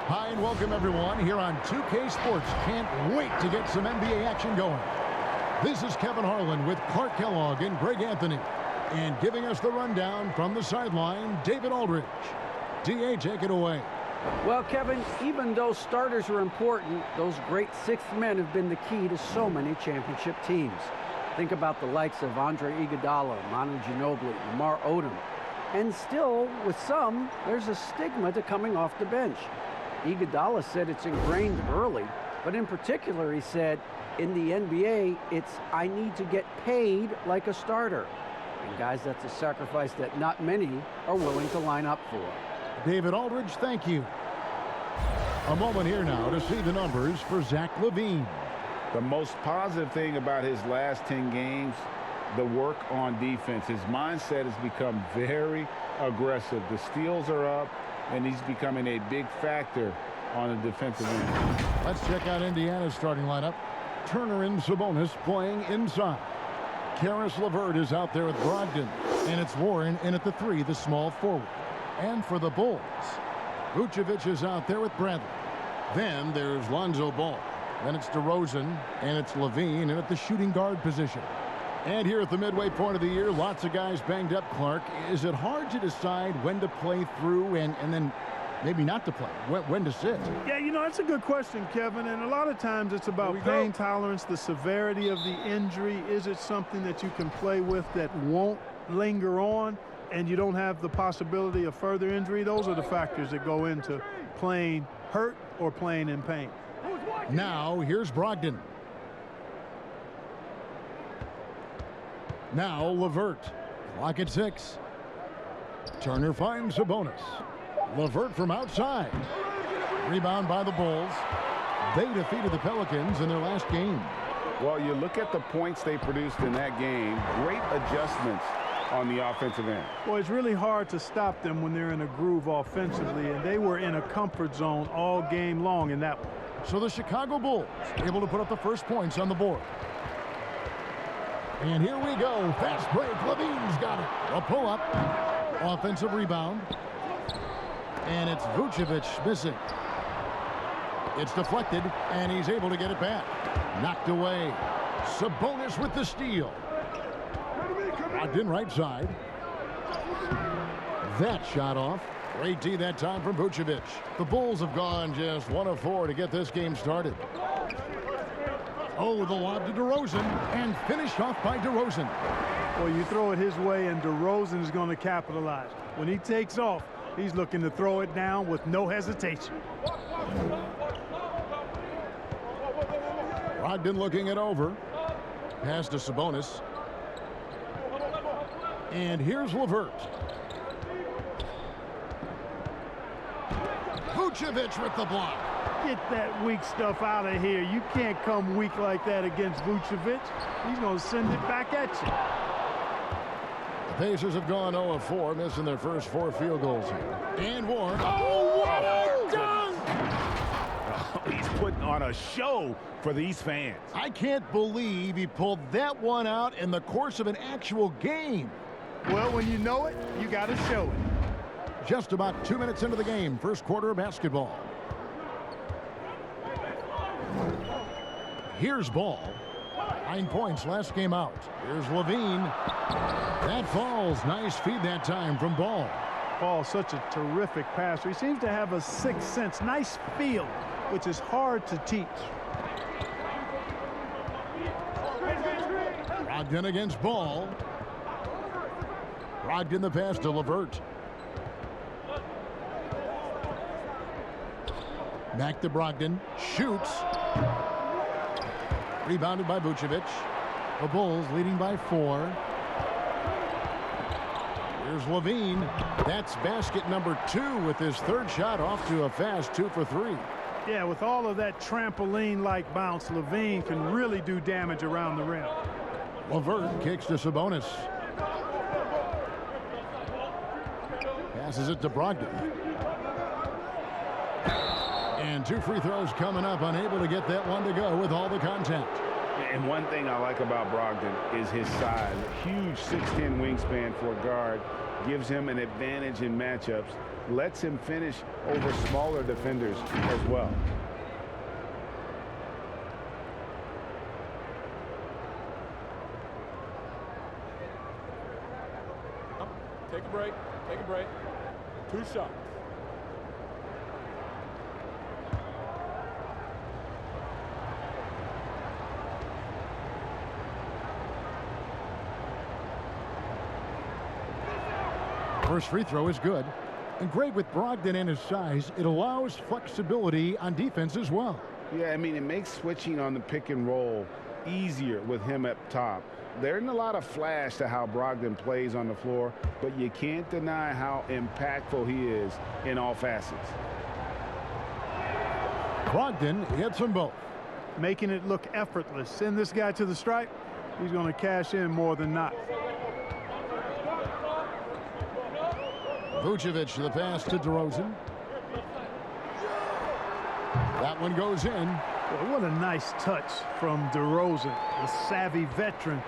Hi, and welcome everyone here on 2K Sports. Can't wait to get some NBA action going. This is Kevin Harlan with Clark Kellogg and Greg Anthony. And giving us the rundown from the sideline, David Aldridge. DA, take it away. Well, Kevin, even though starters are important, those great sixth men have been the key to so many championship teams. Think about the likes of Andre Iguodala, Manu Ginobili, Lamar Odom. And still, with some, there's a stigma to coming off the bench. Iguodala said it's ingrained early, but in particular, he said, in the NBA, it's I need to get paid like a starter. And guys, that's a sacrifice that not many are willing to line up for. David Aldridge, thank you. A moment here now to see the numbers for Zach Levine. The most positive thing about his last 10 games, the work on defense. His mindset has become very aggressive. The steals are up, and he's becoming a big factor on the defensive end. Let's check out Indiana's starting lineup. Turner and Sabonis playing inside. Karis LeVert is out there with Brogdon, and it's Warren in at the 3, the small forward. And for the Bulls, Vucevic is out there with Bradley. Then there's Lonzo Ball. Then it's DeRozan, and it's Levine in at the shooting guard position. And here at the midway point of the year, lots of guys banged up, Clark. Is it hard to decide when to play through and then maybe not to play, when to sit? Yeah, you know, that's a good question, Kevin. And a lot of times it's about pain tolerance, the severity of the injury. Is it something that you can play with that won't linger on and you don't have the possibility of further injury? Those are the factors that go into playing hurt or playing in pain. Now, here's Brogdon. Now, LeVert. Clock at 6. Turner finds Sabonis. LeVert from outside. Rebound by the Bulls. They defeated the Pelicans in their last game. Well, you look at the points they produced in that game. Great adjustments on the offensive end. Well, it's really hard to stop them when they're in a groove offensively, and they were in a comfort zone all game long in that one. So the Chicago Bulls able to put up the first points on the board. And here we go. Fast break. Levine's got it. A pull-up. Offensive rebound. And it's Vucevic missing. It's deflected, and he's able to get it back. Knocked away. Sabonis with the steal. Brogdon right side. That shot off. Great D that time from Vucevic. The Bulls have gone just 1 of 4 to get this game started. Oh, the lob to DeRozan, and finished off by DeRozan. Well, you throw it his way, and DeRozan is going to capitalize. When he takes off, he's looking to throw it down with no hesitation. Brogdon looking it over. Pass to Sabonis. And here's LeVert. Vucevic with the block. Get that weak stuff out of here. You can't come weak like that against Vucevic. He's going to send it back at you. The Pacers have gone 0 of 4, missing their first 4 field goals here. And Warren. Oh, what a dunk! Oh, he's putting on a show for these fans. I can't believe he pulled that one out in the course of an actual game. Well, when you know it, you got to show it. Just about 2 minutes into the game, first quarter of basketball. Here's Ball. 9 points last game out. Here's Levine. That falls. Nice feed that time from Ball. Ball, such a terrific passer. He seems to have a sixth sense. Nice feel, which is hard to teach. Brogdon against Ball. Brogdon the pass to LeVert. Back to Brogdon. Shoots. Rebounded by Vucevic. The Bulls leading by 4. Here's Levine. That's basket number 2 with his 3rd shot off to a fast 2 for 3. Yeah, with all of that trampoline-like bounce, Levine can really do damage around the rim. LeVert kicks to Sabonis. Passes it to Brogdon. And 2 free throws coming up, unable to get that one to go with all the contact. And one thing I like about Brogdon is his size. A huge 6'10" wingspan for a guard gives him an advantage in matchups, lets him finish over smaller defenders as well. Take a break. Take a break. 2 shots. First free throw is good. And great with Brogdon and his size. It allows flexibility on defense as well. Yeah, I mean, it makes switching on the pick and roll easier with him up top. There isn't a lot of flash to how Brogdon plays on the floor, but you can't deny how impactful he is in all facets. Brogdon hits them both. Making it look effortless. Send this guy to the stripe. He's going to cash in more than not. Vucevic the pass to DeRozan. That one goes in. Boy, what a nice touch from DeRozan. The savvy veteran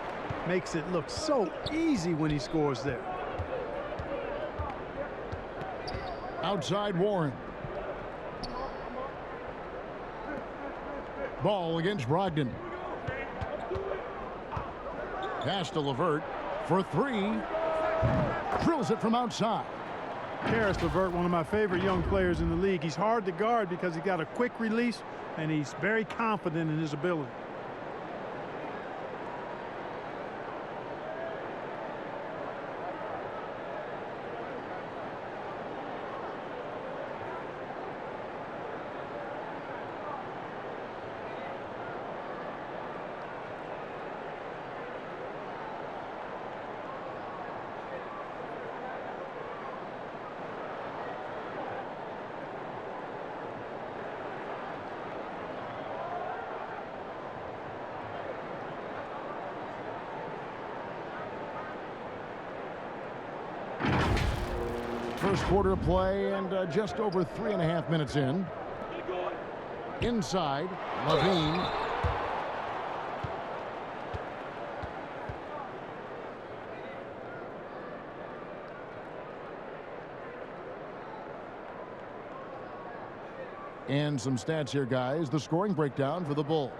makes it look so easy when he scores there. Outside Warren. Ball against Brogdon. Pass to LeVert for 3. Drills it from outside. Karis LeVert, one of my favorite young players in the league. He's hard to guard because he got a quick release, and he's very confident in his ability. First quarter of play and just over 3.5 minutes in. Inside, Levine. And some stats here, guys. The scoring breakdown for the Bulls.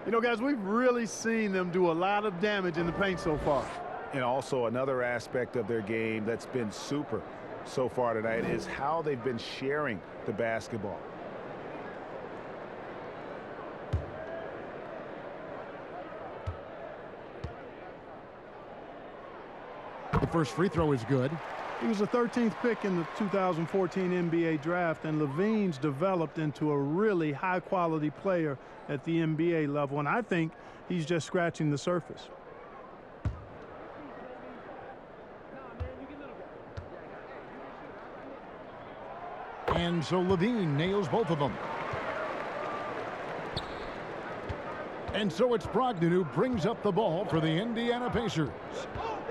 You know, guys, we've really seen them do a lot of damage in the paint so far. And also another aspect of their game that's been super so far tonight is how they've been sharing the basketball. The first free throw is good. He was the 13th pick in the 2014 NBA draft, and Levine's developed into a really high-quality player at the NBA level, and I think he's just scratching the surface. And so Levine nails both of them. And so it's Brogdon who brings up the ball for the Indiana Pacers.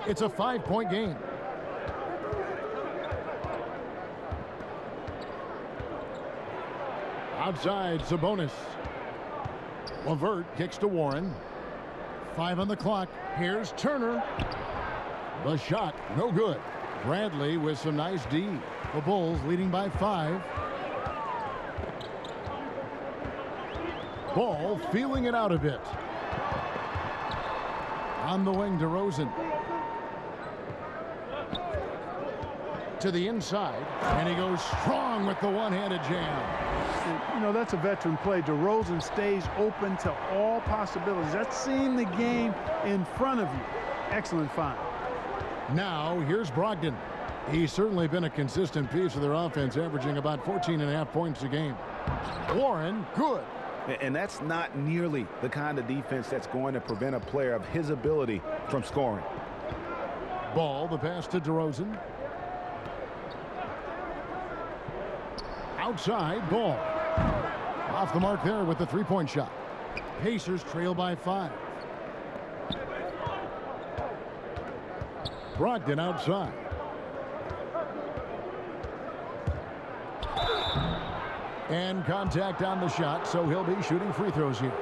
It's a 5-point game. Outside, Sabonis. LeVert kicks to Warren. 5 on the clock. Here's Turner. The shot, no good. Bradley with some nice D. The Bulls leading by 5. Ball feeling it out a bit. On the wing, DeRozan. To the inside, and he goes strong with the one-handed jam. You know, that's a veteran play. DeRozan stays open to all possibilities. That's seeing the game in front of you. Excellent find. Now, here's Brogdon. He's certainly been a consistent piece of their offense, averaging about 14.5 points a game. Warren, good. And that's not nearly the kind of defense that's going to prevent a player of his ability from scoring. Ball, the pass to DeRozan. Outside, Ball. Off the mark there with the three-point shot. Pacers trail by 5. Brogdon outside. And contact on the shot, so he'll be shooting free throws here.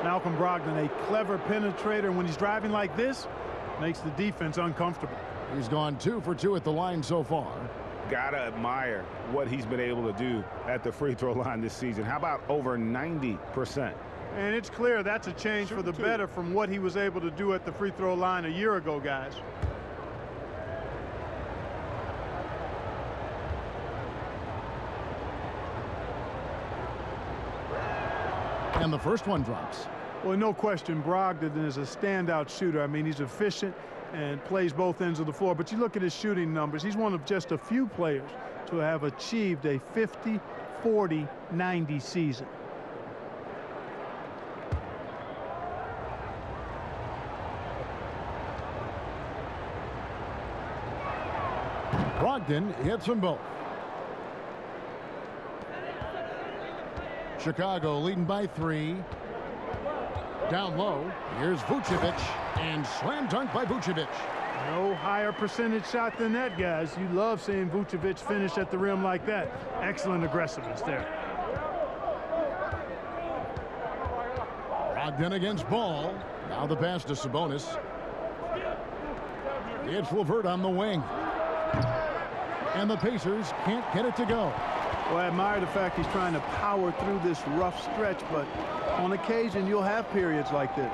Malcolm Brogdon, a clever penetrator. When he's driving like this, makes the defense uncomfortable. He's gone 2 for 2 at the line so far. Gotta admire what he's been able to do at the free throw line this season. How about over 90%? And it's clear that's a change for the better from what he was able to do at the free throw line a year ago, guys. And the first one drops. Well, no question, Brogdon is a standout shooter. I mean, he's efficient and plays both ends of the floor. But you look at his shooting numbers, he's one of just a few players to have achieved a 50-40-90 season. Brogdon hits them both. Chicago leading by 3. Down low, here's Vucevic, and slam dunk by Vucevic. No higher percentage shot than that, guys. You love seeing Vucevic finish at the rim like that. Excellent aggressiveness there. Brogdon against Ball. Now the pass to Sabonis. It's Levert on the wing. And the Pacers can't get it to go. Well, I admire the fact he's trying to power through this rough stretch, but on occasion you'll have periods like this.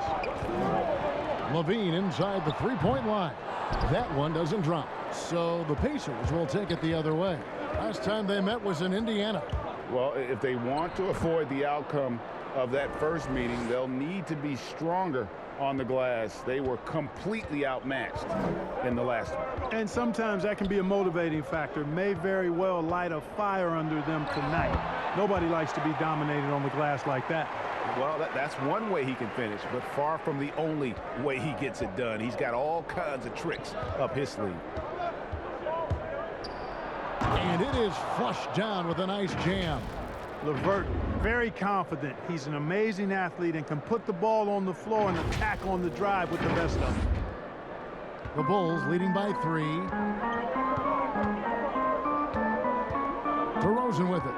Levine inside the three-point line. That one doesn't drop. So the Pacers will take it the other way. Last time they met was in Indiana. Well, if they want to avoid the outcome of that first meeting, they'll need to be stronger on the glass. They were completely outmatched in the last one. And sometimes that can be a motivating factor. May very well light a fire under them tonight. Nobody likes to be dominated on the glass like that. Well, that's one way he can finish, but far from the only way he gets it done. He's got all kinds of tricks up his sleeve. And it is flushed down with a nice jam. Levert, very confident. He's an amazing athlete and can put the ball on the floor and attack on the drive with the best of them. The Bulls leading by 3. DeRozan with it.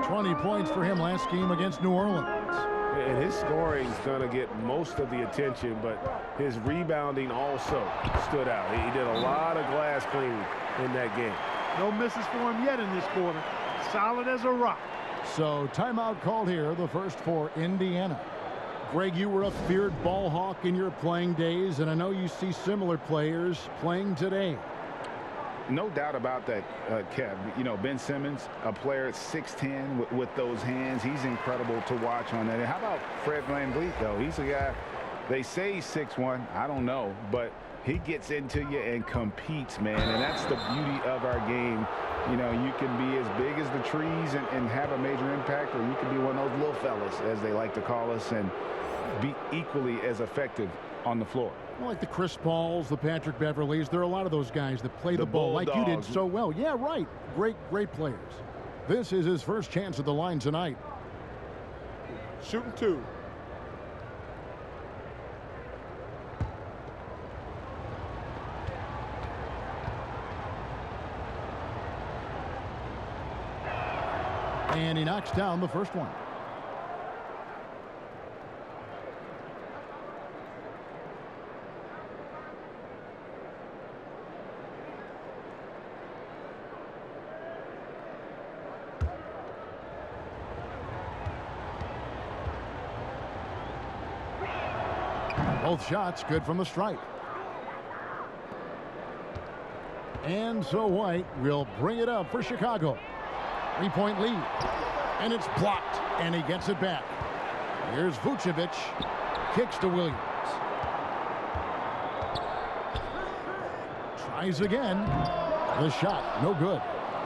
20 points for him last game against New Orleans. And his scoring is going to get most of the attention, but his rebounding also stood out. He did a lot of glass cleaning in that game. No misses for him yet in this quarter. Solid as a rock. So timeout called here, the first for Indiana. Greg, you were a feared ball hawk in your playing days, and I know you see similar players playing today. No doubt about that, Kev. You know, Ben Simmons, a player at 6'10" with those hands. He's incredible to watch on that. And how about Fred VanVleet, though? He's a guy, they say he's 6'1". I don't know, but he gets into you and competes, man. And that's the beauty of our game. You know, you can be as big as the trees and have a major impact, or you can be one of those little fellas, as they like to call us, and be equally as effective on the floor. Well, like the Chris Pauls, the Patrick Beverleys, there are a lot of those guys that play the ball like you did so well. Yeah, right. Great players. This is his first chance at the line tonight. Shooting 2. And he knocks down the first one. Both shots good from the stripe. And so White will bring it up for Chicago. 3-point lead. And it's blocked. And he gets it back. Here's Vucevic. Kicks to Williams. Tries again. The shot, no good.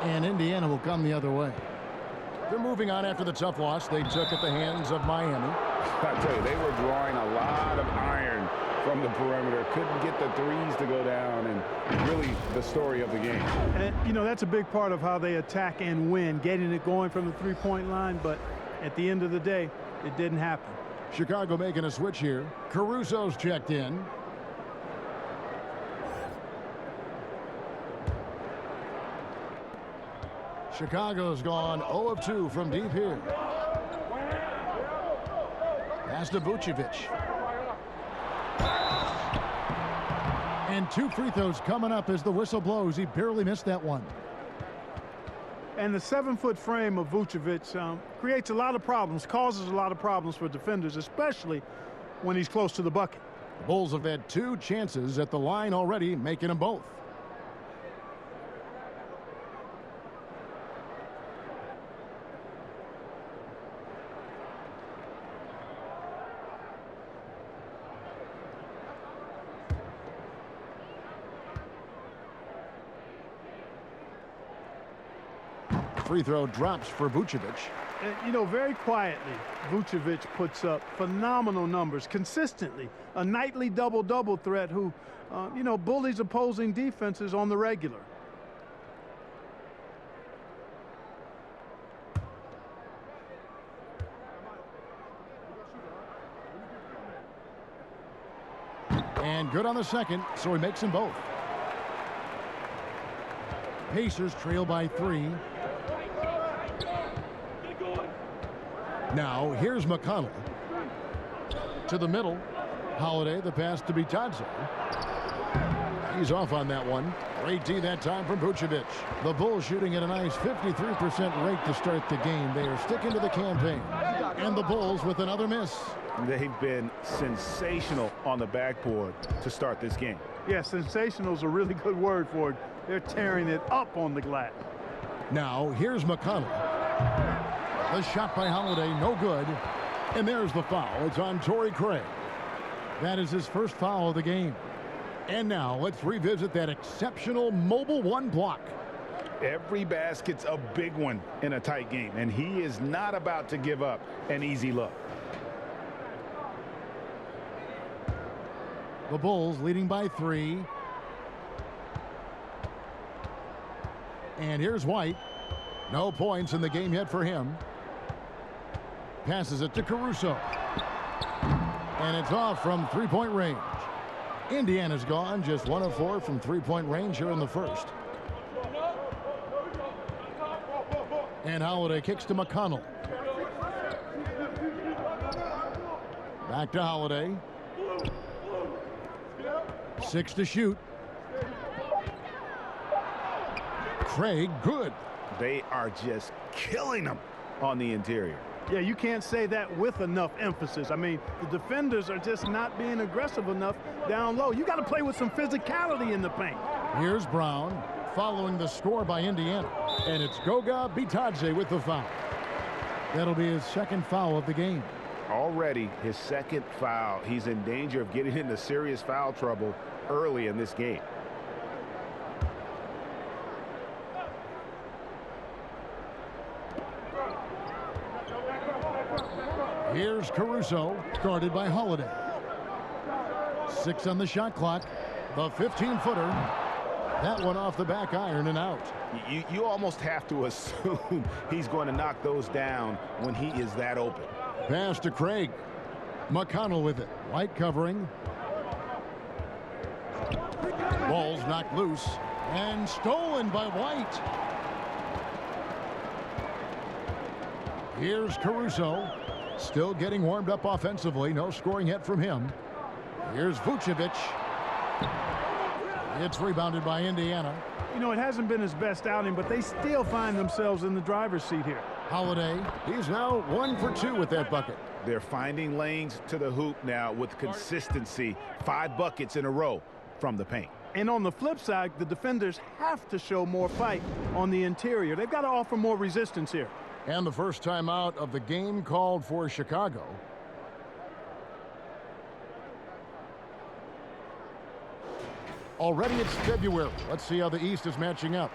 And Indiana will come the other way. They're moving on after the tough loss they took at the hands of Miami. I tell you, they were drawing a lot of iron from the perimeter. Couldn't get the threes to go down, and really the story of the game. And, you know, that's a big part of how they attack and win, getting it going from the three-point line. But at the end of the day, it didn't happen. Chicago making a switch here. Caruso's checked in. Chicago's gone 0 of 2 from deep here. Pass to Vucevic. And 2 free throws coming up as the whistle blows. He barely missed that one. And the 7-foot frame of Vucevic creates a lot of problems, causes a lot of problems for defenders, especially when he's close to the bucket. The Bulls have had 2 chances at the line already, making them both. Free throw drops for Vucevic. And, you know, very quietly, Vucevic puts up phenomenal numbers consistently. A nightly double-double threat who, you know, bullies opposing defenses on the regular. And good on the second, so he makes them both. Pacers trail by 3. Now, here's McConnell. To the middle. Holiday, the pass to Bitadze. He's off on that one. Great D that time from Vucevic. The Bulls shooting at a nice 53% rate to start the game. They are sticking to the campaign. And the Bulls with another miss. They've been sensational on the backboard to start this game. Yeah, sensational is a really good word for it. They're tearing it up on the glass. Now, here's McConnell. The shot by Holiday, no good. And there's the foul. It's on Torrey Craig. That is his first foul of the game. And now let's revisit that exceptional mobile 1 block. Every basket's a big one in a tight game, and he is not about to give up an easy look. The Bulls leading by 3. And here's White. No points in the game yet for him. Passes it to Caruso. And it's off from 3-point range. Indiana's gone just 1 of 4 from 3-point range here in the first. And Holiday kicks to McConnell. Back to Holiday. 6 to shoot. Craig, good. They are just killing them on the interior. Yeah, you can't say that with enough emphasis. I mean, the defenders are just not being aggressive enough down low. You got to play with some physicality in the paint. Here's Brown following the score by Indiana. And it's Goga Bitadze with the foul. That'll be his second foul of the game. Already his second foul. He's in danger of getting into serious foul trouble early in this game. Here's Caruso, guarded by Holiday. 6 on the shot clock. The 15-footer. That one off the back iron and out. You almost have to assume he's going to knock those down when he is that open. Pass to Craig. McConnell with it. White covering. Ball's knocked loose and stolen by White. Here's Caruso. Still getting warmed up offensively. No scoring yet from him. Here's Vucevic. It's rebounded by Indiana. You know, it hasn't been his best outing, but they still find themselves in the driver's seat here. Holiday, he's now 1 for 2 with that bucket. They're finding lanes to the hoop now with consistency. 5 buckets in a row from the paint. And on the flip side, the defenders have to show more fight on the interior. They've got to offer more resistance here. And the first timeout of the game called for Chicago. Already it's February. Let's see how the East is matching up.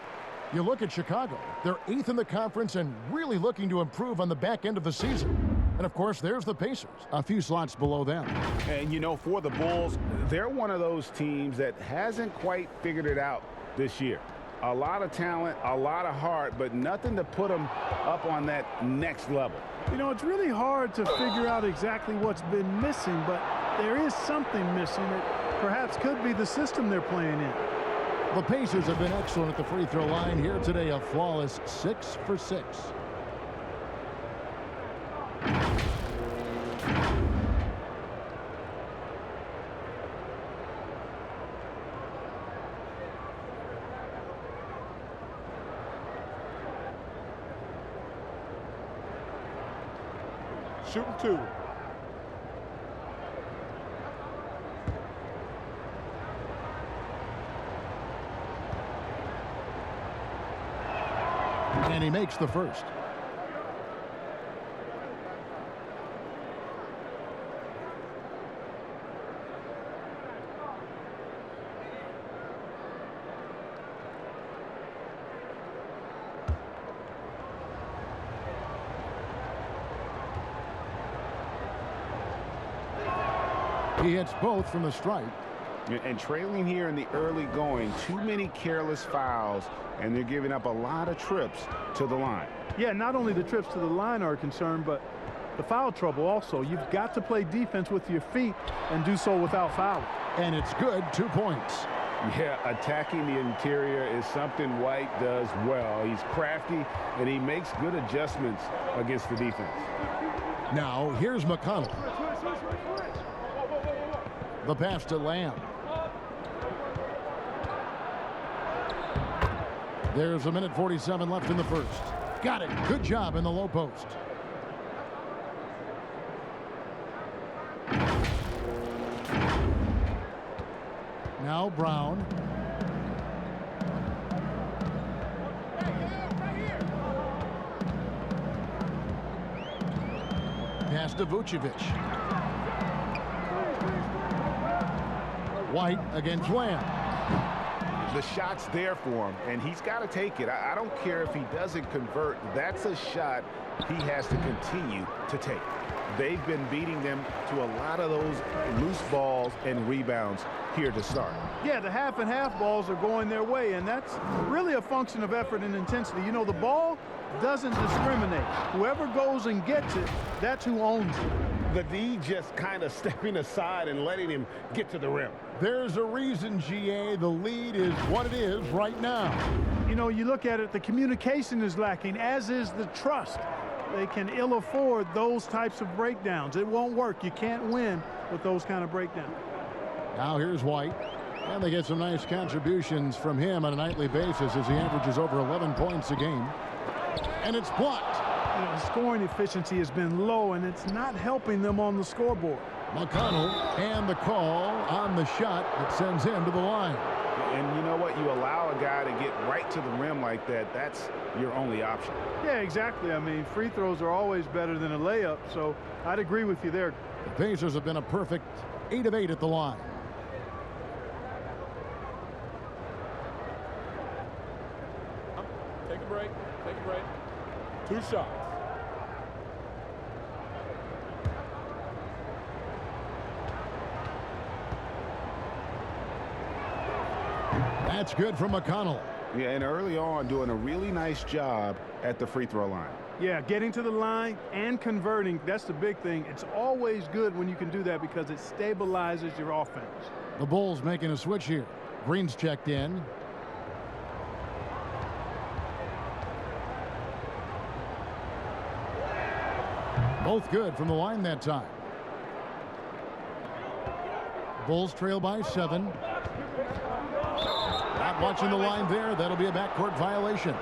You look at Chicago. They're 8th in the conference and really looking to improve on the back end of the season. And, of course, there's the Pacers, a few slots below them. And, you know, for the Bulls, they're one of those teams that hasn't quite figured it out this year. A lot of talent, a lot of heart, but nothing to put them up on that next level. You know, it's really hard to figure out exactly what's been missing, but there is something missing that perhaps could be the system they're playing in. The Pacers have been excellent at the free throw line here today, a flawless 6 for 6. Shooting 2. And he makes the first. He hits both from the stripe. And trailing here in the early going, too many careless fouls, and they're giving up a lot of trips to the line. Yeah, not only the trips to the line are a concern, but the foul trouble also. You've got to play defense with your feet and do so without fouling. And it's good, 2 points. Yeah, attacking the interior is something White does well. He's crafty, and he makes good adjustments against the defense. Now, here's McConnell. The pass to Lamb. There's a minute 47 left in the first. Got it. Good job in the low post. Now Brown. Pass to Vucevic. White against Lamb. The shot's there for him, and he's got to take it. I don't care if he doesn't convert. That's a shot he has to continue to take. They've been beating them to a lot of those loose balls and rebounds here to start. Yeah, the half and half balls are going their way, and that's really a function of effort and intensity. You know, the ball doesn't discriminate. Whoever goes and gets it, that's who owns it. The D just kind of stepping aside and letting him get to the rim. There's a reason, GA, the lead is what it is right now. You know, you look at it, the communication is lacking, as is the trust. They can ill afford those types of breakdowns. It won't work. You can't win with those kind of breakdowns. Now here's White. And they get some nice contributions from him on a nightly basis as he averages over 11 points a game. And it's blocked. You know, scoring efficiency has been low, and it's not helping them on the scoreboard. McConnell and the call on the shot that sends him to the line. And you know what? You allow a guy to get right to the rim like that, that's your only option. Yeah, exactly. I mean, free throws are always better than a layup, so I'd agree with you there. The Pacers have been a perfect 8 of 8 at the line. Take a break. Take a break. 2 shots. That's good from McConnell. Yeah, and early on doing a really nice job at the free throw line. Yeah, getting to the line and converting, that's the big thing. It's always good when you can do that because it stabilizes your offense. The Bulls making a switch here. Green's checked in. Both good from the line that time. Bulls trail by 7. Not watching the line there. That'll be a backcourt violation.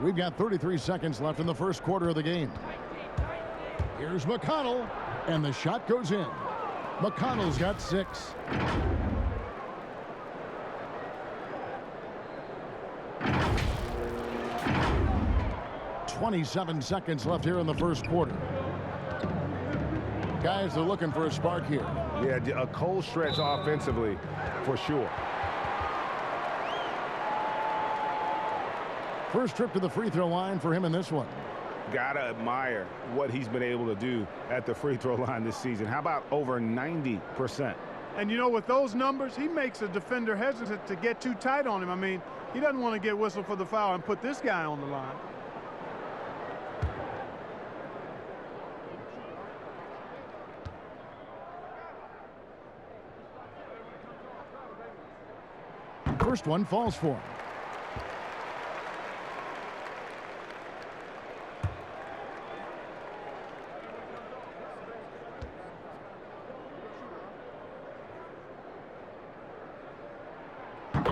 We've got 33 seconds left in the first quarter of the game. Here's McConnell, and the shot goes in. McConnell's got 6. 27 seconds left here in the first quarter. Guys, they're looking for a spark here. Yeah, a cold stretch offensively for sure. First trip to the free throw line for him in this one. Gotta admire what he's been able to do at the free throw line this season. How about over 90%? And, you know, with those numbers, he makes a defender hesitant to get too tight on him. I mean, he doesn't want to get whistled for the foul and put this guy on the line. First one falls for him.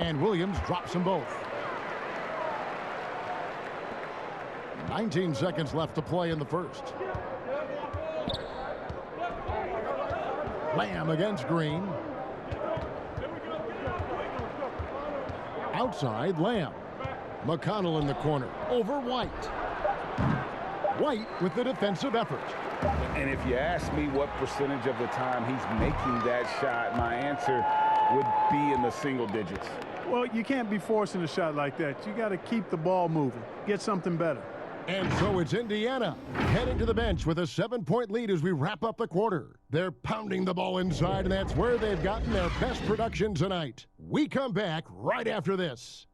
And Williams drops them both. 19 seconds left to play in the first. Lamb against Green. Outside, Lamb. McConnell in the corner. Over White. White with the defensive effort. And if you ask me what percentage of the time he's making that shot, my answer would be in the single digits. Well, you can't be forcing a shot like that. You got to keep the ball moving. Get something better. And so it's Indiana heading to the bench with a 7-point lead as we wrap up the quarter. They're pounding the ball inside, and that's where they've gotten their best production tonight. We come back right after this.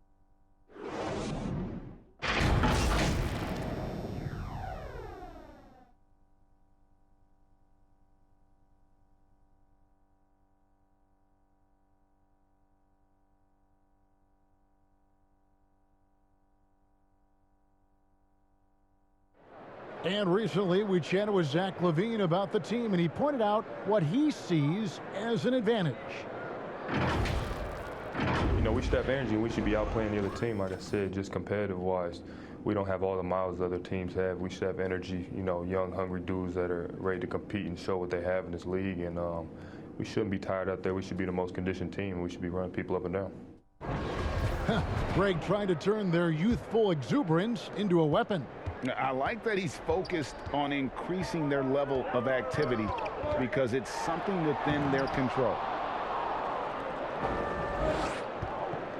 And recently, we chatted with Zach Levine about the team, and he pointed out what he sees as an advantage. You know, we should have energy, and we should be outplaying the other team, like I said, just competitive-wise. We don't have all the miles other teams have. We should have energy, you know, young, hungry dudes that are ready to compete and show what they have in this league. And we shouldn't be tired out there. We should be the most conditioned team, and we should be running people up and down. Greg trying to turn their youthful exuberance into a weapon. I like that he's focused on increasing their level of activity because it's something within their control.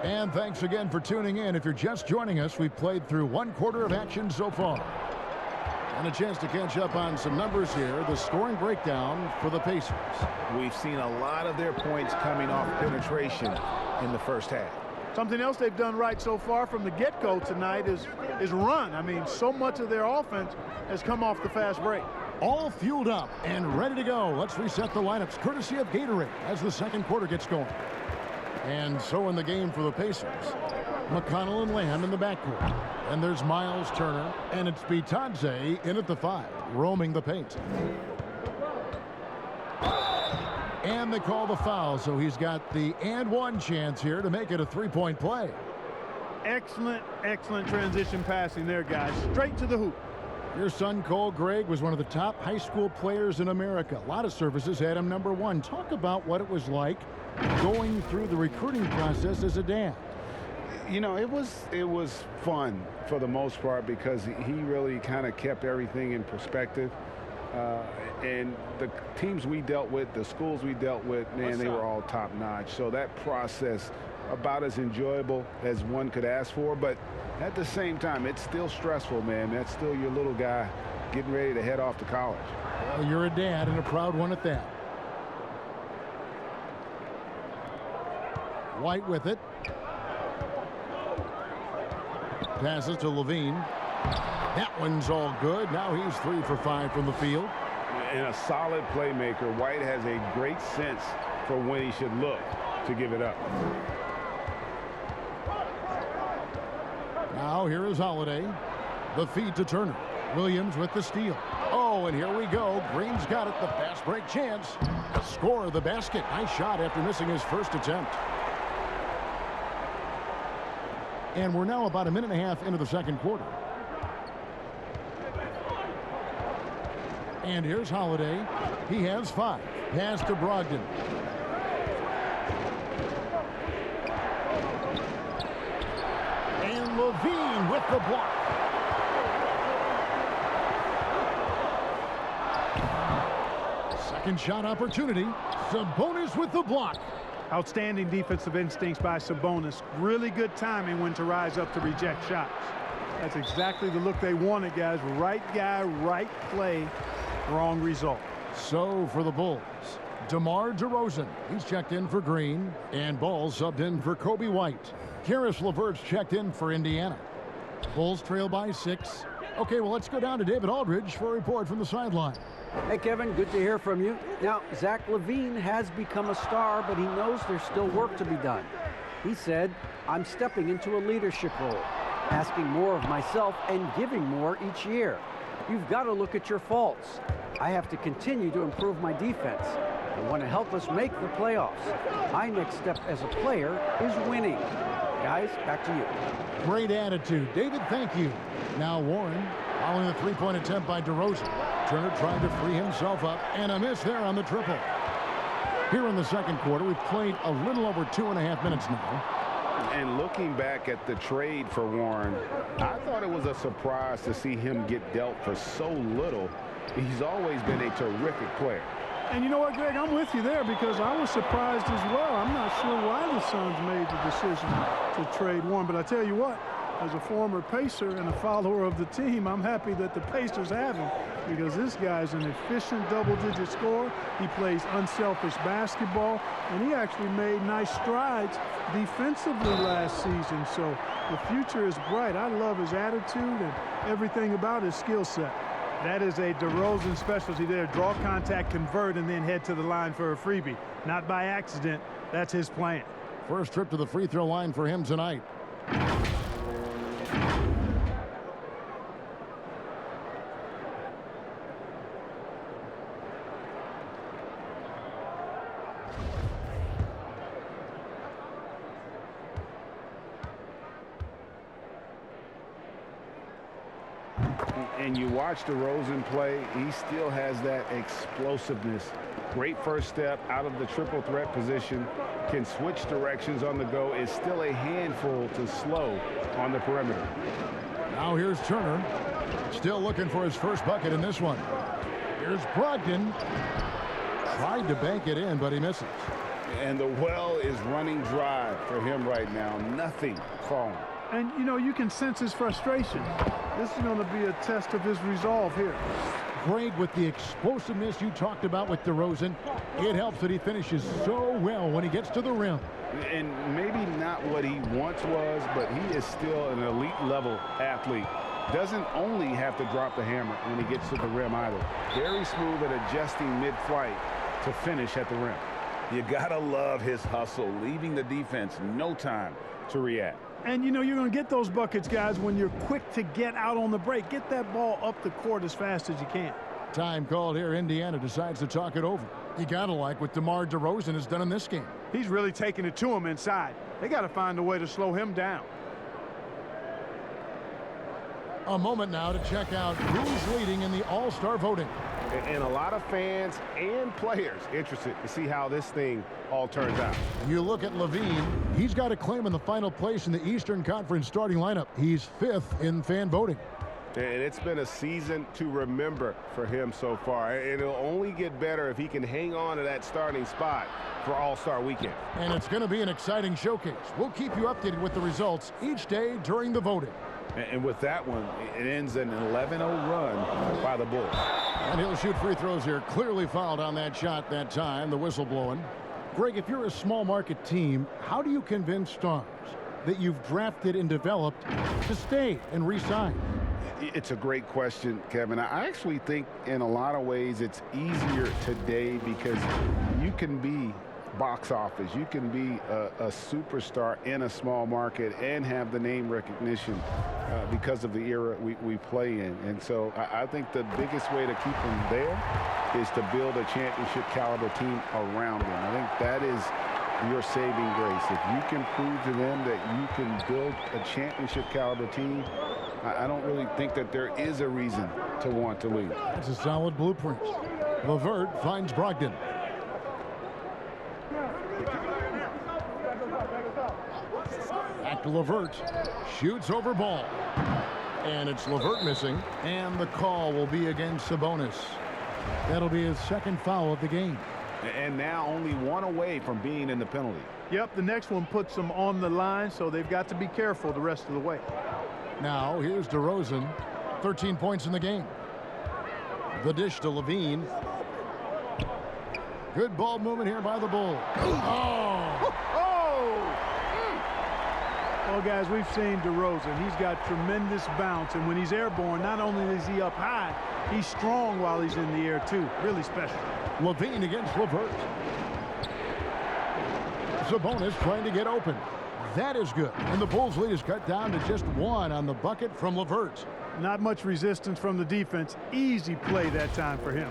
And thanks again for tuning in. If you're just joining us, we've played through one quarter of action so far. And a chance to catch up on some numbers here. The scoring breakdown for the Pacers. We've seen a lot of their points coming off penetration in the first half. Something else they've done right so far from the get-go tonight is run. I mean, so much of their offense has come off the fast break. All fueled up and ready to go. Let's reset the lineups courtesy of Gatorade as the second quarter gets going. And so in the game for the Pacers, McConnell and Lamb in the backcourt. And there's Miles Turner, and it's Bitadze in at the 5, roaming the paint. And they call the foul, so he's got the and one chance here to make it a three-point play. Excellent, excellent transition passing there, guys. Straight to the hoop. Your son, Cole Gregg, was one of the top high school players in America. A lot of services had him number 1. Talk about what it was like going through the recruiting process as a dad. You know, it was fun for the most part because he really kind of kept everything in perspective. And the teams we dealt with, the schools we dealt with, man, they were all top-notch. So that process, about as enjoyable as one could ask for. But at the same time, it's still stressful, man. That's still your little guy getting ready to head off to college. Well, you're a dad and a proud one at that. White with it. Passes to Levine. That one's all good. Now he's 3 for 5 from the field. And a solid playmaker. White has a great sense for when he should look to give it up. Now here is Holiday. The feed to Turner. Williams with the steal. Oh, and here we go. Green's got it. The fast break chance. Score the basket. Nice shot after missing his first attempt. And we're now about a minute and a half into the second quarter. And here's Holiday. He has 5. Pass to Brogdon. And Levine with the block. Second shot opportunity. Sabonis with the block. Outstanding defensive instincts by Sabonis. Really good timing when to rise up to reject shots. That's exactly the look they wanted, guys. Right guy, right play, wrong result. So for the Bulls, DeMar DeRozan. He's checked in for Green. And Ball subbed in for Kobe White. Karis LeVert's checked in for Indiana. Bulls trail by 6. Okay, well, let's go down to David Aldridge for a report from the sideline. Hey, Kevin, good to hear from you. Now, Zach Levine has become a star, but he knows there's still work to be done. He said, I'm stepping into a leadership role, asking more of myself and giving more each year. You've got to look at your faults. I have to continue to improve my defense. I want to help us make the playoffs. My next step as a player is winning. Guys, back to you. Great attitude. David, thank you. Now Warren, following the three-point attempt by DeRozan. Turner trying to free himself up, and a miss there on the triple. Here in the second quarter, we've played a little over 2.5 minutes now. And looking back at the trade for Warren, I thought it was a surprise to see him get dealt for so little. He's always been a terrific player. And you know what, Greg? I'm with you there because I was surprised as well. I'm not sure why the Suns made the decision to trade Warren. But I tell you what, as a former Pacer and a follower of the team, I'm happy that the Pacers have him because this guy's an efficient double-digit scorer. He plays unselfish basketball, and he actually made nice strides defensively last season. So the future is bright. I love his attitude and everything about his skill set. That is a DeRozan specialty there. Draw contact, convert, and then head to the line for a freebie. Not by accident. That's his plan. First trip to the free throw line for him tonight. And you watch DeRozan play, he still has that explosiveness. Great first step out of the triple threat position. Can switch directions on the go. Is still a handful to slow on the perimeter. Now here's Turner. Still looking for his first bucket in this one. Here's Brogdon. Tried to bank it in, but he misses. And the well is running dry for him right now. Nothing falling. And, you know, you can sense his frustration. This is going to be a test of his resolve here. Greg, with the explosiveness you talked about with DeRozan, it helps that he finishes so well when he gets to the rim. And maybe not what he once was, but he is still an elite level athlete. Doesn't only have to drop the hammer when he gets to the rim either. Very smooth at adjusting mid-flight to finish at the rim. You gotta love his hustle, leaving the defense no time to react. And, you know, you're going to get those buckets, guys, when you're quick to get out on the break. Get that ball up the court as fast as you can. Time called here. Indiana decides to talk it over. You got to like what DeMar DeRozan has done in this game. He's really taking it to him inside. They got to find a way to slow him down. A moment now to check out who's leading in the All-Star voting. And a lot of fans and players interested to see how this thing all turns out. You look at Levine. He's got a claim in the final place in the Eastern Conference starting lineup. He's 5th in fan voting. And it's been a season to remember for him so far. And it'll only get better if he can hang on to that starting spot for All-Star Weekend. And it's going to be an exciting showcase. We'll keep you updated with the results each day during the voting. And with that one, it ends an 11-0 run by the Bulls. And he'll shoot free throws here. Clearly fouled on that shot that time. The whistle blowing. Greg, if you're a small market team, how do you convince stars that you've drafted and developed to stay and re-sign? It's a great question, Kevin. I actually think in a lot of ways it's easier today because you can be box office. You can be a superstar in a small market and have the name recognition because of the era we play in. And so I think the biggest way to keep them there is to build a championship caliber team around them. I think that is your saving grace. If you can prove to them that you can build a championship caliber team, I don't really think that there is a reason to want to leave. That's a solid blueprint. LeVert finds Brogdon. Back to LeVert. Shoots over Ball. And it's LeVert missing. And the call will be against Sabonis. That'll be his second foul of the game. And now only one away from being in the penalty. Yep, the next one puts them on the line, so they've got to be careful the rest of the way. Now here's DeRozan, 13 points in the game. The dish to Levine. Good ball movement here by the Bulls. Oh! Well, guys, we've seen DeRozan. He's got tremendous bounce, and when he's airborne, not only is he up high, he's strong while he's in the air, too. Really special. Levine against Levert. Sabonis trying to get open. That is good. And the Bulls' lead is cut down to just one on the bucket from Levert. Not much resistance from the defense. Easy play that time for him.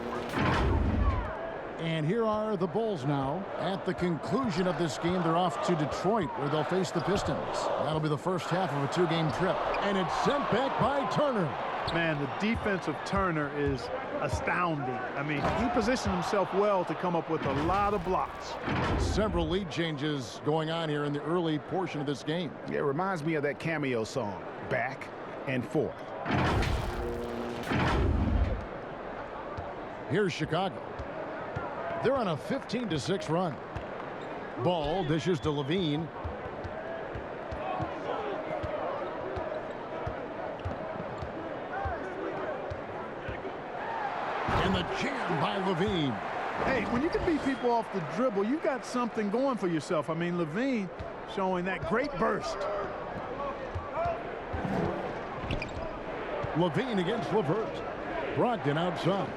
And here are the Bulls now. At the conclusion of this game, they're off to Detroit, where they'll face the Pistons. That'll be the first half of a two-game trip. And it's sent back by Turner. Man, the defense of Turner is astounding. I mean, he positioned himself well to come up with a lot of blocks. Several lead changes going on here in the early portion of this game. It reminds me of that cameo song, Back and Forth. Here's Chicago. They're on a 15-6 run. Ball dishes to Levine. And the jam by Levine. Hey, when you can beat people off the dribble, you've got something going for yourself. I mean, Levine showing that great burst. Levine against Levert. Brogdon outside.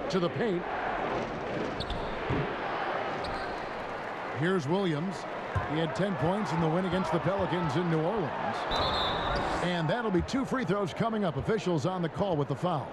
To the paint. Here's Williams. He had 10 points in the win against the Pelicans in New Orleans. And that'll be 2 free throws coming up. Officials on the call with the foul.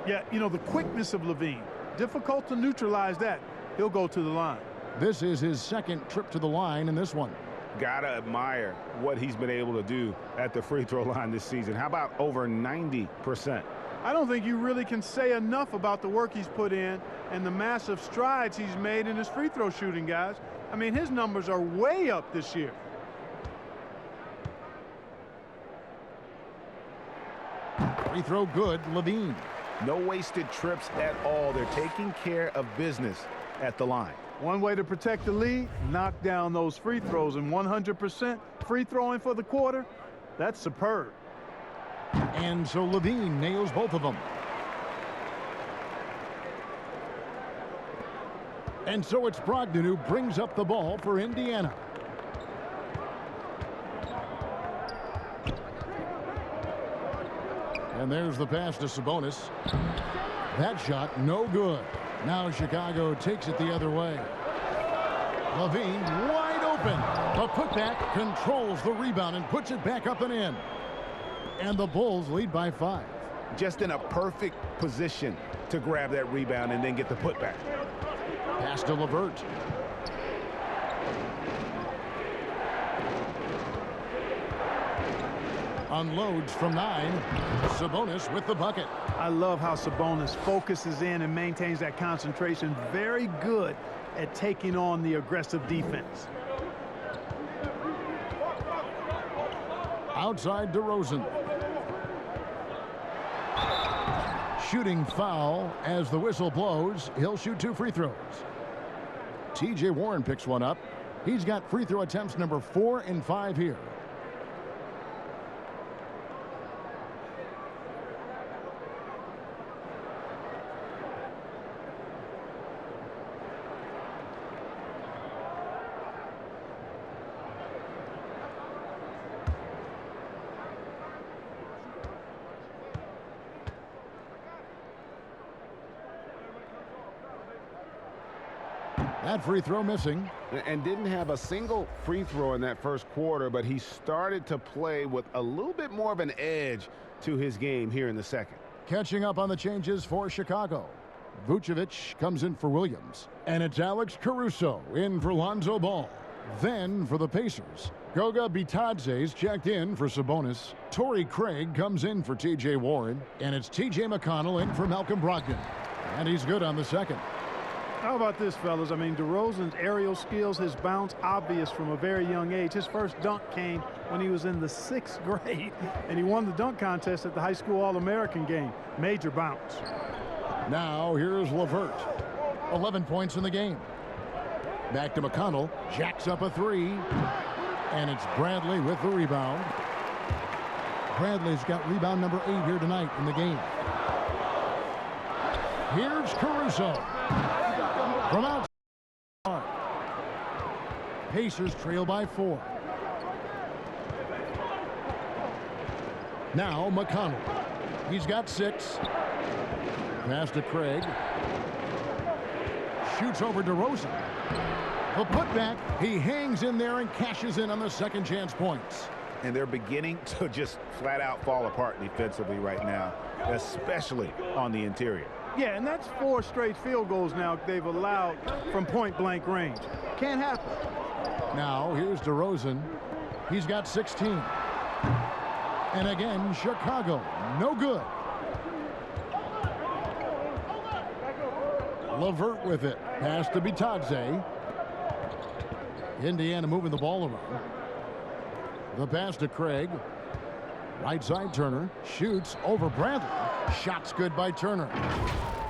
Yeah, you know, the quickness of Levine. Difficult to neutralize that. He'll go to the line. This is his second trip to the line in this one. Gotta admire what he's been able to do at the free throw line this season. How about over 90%? I don't think you really can say enough about the work he's put in and the massive strides he's made in his free throw shooting, guys. I mean, his numbers are way up this year. Free throw good, Levine. No wasted trips at all. They're taking care of business at the line. One way to protect the lead, knock down those free throws, and 100% free throwing for the quarter, that's superb. And so Levine nails both of them. And so it's Brogdon who brings up the ball for Indiana. And there's the pass to Sabonis. That shot no good. Now Chicago takes it the other way. Levine wide open. A putback controls the rebound and puts it back up and in. And the Bulls lead by 5. Just in a perfect position to grab that rebound and then get the putback. Pass to Levert. Unloads from 9. Sabonis with the bucket. I love how Sabonis focuses in and maintains that concentration. Very good at taking on the aggressive defense. Outside DeRozan. Shooting foul as the whistle blows. He'll shoot 2 free throws. TJ Warren picks one up. He's got free throw attempts number 4 and 5 here. That free throw missing. And didn't have a single free throw in that first quarter, but he started to play with a little bit more of an edge to his game here in the second. Catching up on the changes for Chicago. Vucevic comes in for Williams. And it's Alex Caruso in for Lonzo Ball. Then for the Pacers, Goga Bitadze's checked in for Sabonis. Torrey Craig comes in for TJ Warren. And it's TJ McConnell in for Malcolm Brogdon. And he's good on the second. How about this, fellas? I mean, DeRozan's aerial skills, his bounce, obvious from a very young age. His first dunk came when he was in the 6th grade, and he won the dunk contest at the high school All-American game. Major bounce. Now here's Levert. 11 points in the game. Back to McConnell. Jacks up a three. And it's Bradley with the rebound. Bradley's got rebound number 8 here tonight in the game. Here's Caruso. From outside. Pacers trail by 4. Now McConnell. He's got 6. Pass to Craig. Shoots over DeRozan. The putback. He hangs in there and cashes in on the second chance points. And they're beginning to just flat out fall apart defensively right now, especially on the interior. Yeah, and that's 4 straight field goals now they've allowed from point-blank range. Can't happen. Now here's DeRozan. He's got 16. And again, Chicago. No good. Levert with it. Pass to Bitadze. Indiana moving the ball around. The pass to Craig. Right side Turner. Shoots over Bradley. Shots good by Turner.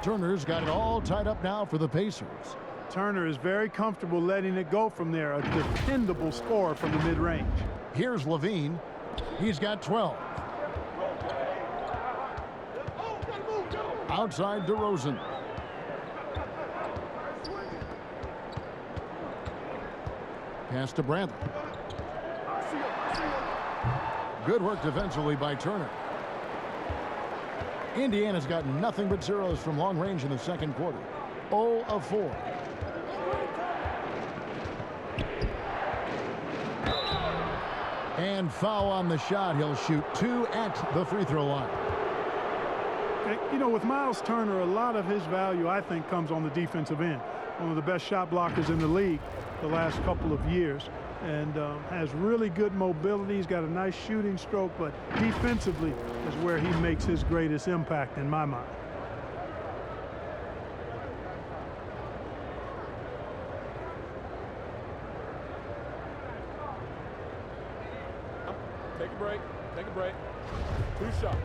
Turner's got it all tied up now for the Pacers. Turner is very comfortable letting it go from there. A dependable scorer from the mid-range. Here's Levine. He's got 12. Outside DeRozan. Pass to Bradley. Good work defensively by Turner. Indiana's got nothing but zeros from long range in the second quarter. 0 of 4. And foul on the shot. He'll shoot 2 at the free throw line. You know, with Miles Turner, a lot of his value, I think, comes on the defensive end. One of the best shot blockers in the league the last couple of years, and has really good mobility. He's got a nice shooting stroke, but defensively is where he makes his greatest impact in my mind. Take a break. Take a break. 2 shots.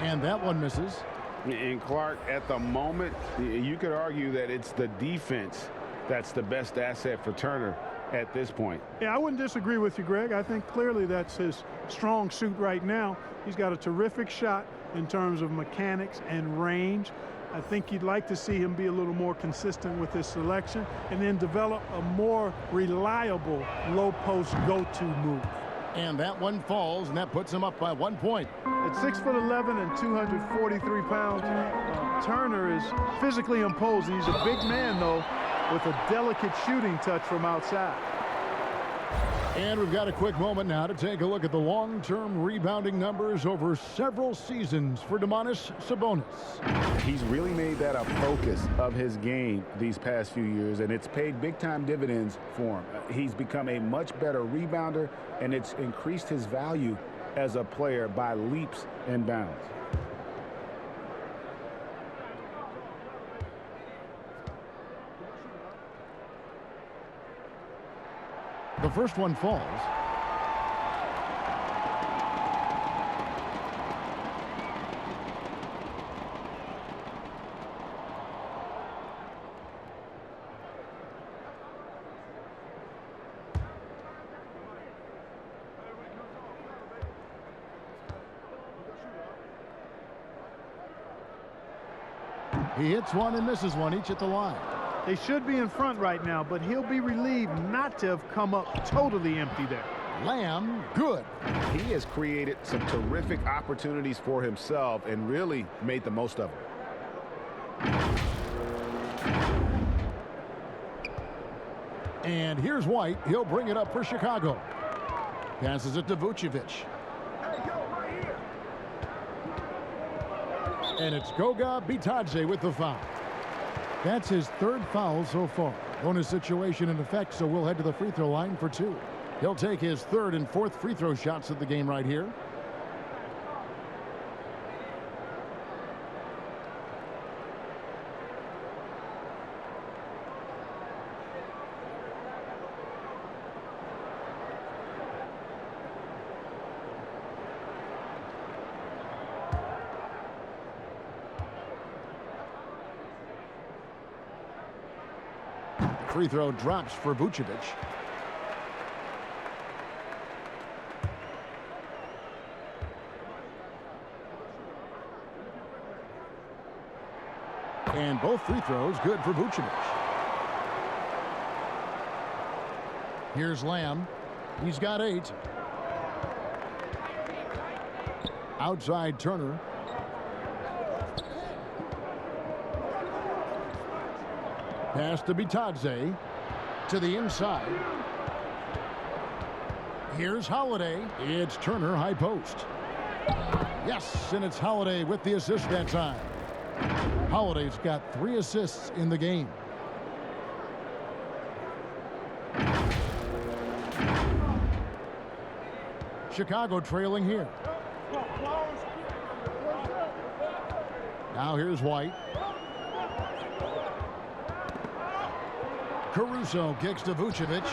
And that one misses. And Clark, at the moment, you could argue that it's the defense that's the best asset for Turner at this point. Yeah, I wouldn't disagree with you, Greg. I think clearly that's his strong suit right now. He's got a terrific shot in terms of mechanics and range. I think you'd like to see him be a little more consistent with his selection and then develop a more reliable low post go-to move. And that one falls, and that puts him up by 1 point. At 6'11" and 243 pounds, Turner is physically imposing. He's a big man, though, with a delicate shooting touch from outside. And we've got a quick moment now to take a look at the long-term rebounding numbers over several seasons for Domantas Sabonis. He's really made that a focus of his game these past few years, and it's paid big-time dividends for him. He's become a much better rebounder, and it's increased his value as a player by leaps and bounds. The first one falls. He hits one and misses one, each at the line. They should be in front right now, but he'll be relieved not to have come up totally empty there. Lamb, good. He has created some terrific opportunities for himself and really made the most of them. And here's White. He'll bring it up for Chicago. Passes it to Vucevic. And it's Goga Bitadze with the foul. That's his third foul so far. Bonus situation in effect, so we'll head to the free throw line for 2. He'll take his third and fourth free throw shots of the game right here. Free throw drops for Vucevic. And both free throws good for Vucevic. Here's Lamb. He's got 8. Outside Turner. Pass to Bitadze. To the inside. Here's Holiday. It's Turner, high post. Yes, and it's Holiday with the assist that time. Holiday's got 3 assists in the game. Chicago trailing here. Now here's White. Caruso kicks to Vucevic.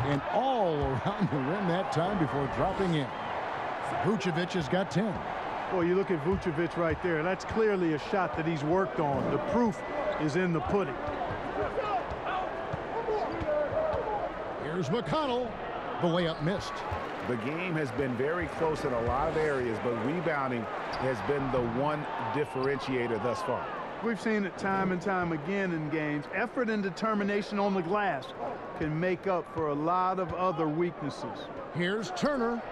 And all around the rim that time before dropping in. Vucevic has got 10. Well, you look at Vucevic right there. That's clearly a shot that he's worked on. The proof is in the pudding. Here's McConnell. The layup missed. The game has been very close in a lot of areas, but rebounding has been the one differentiator thus far. We've seen it time and time again in games. Effort and determination on the glass can make up for a lot of other weaknesses. Here's Turner.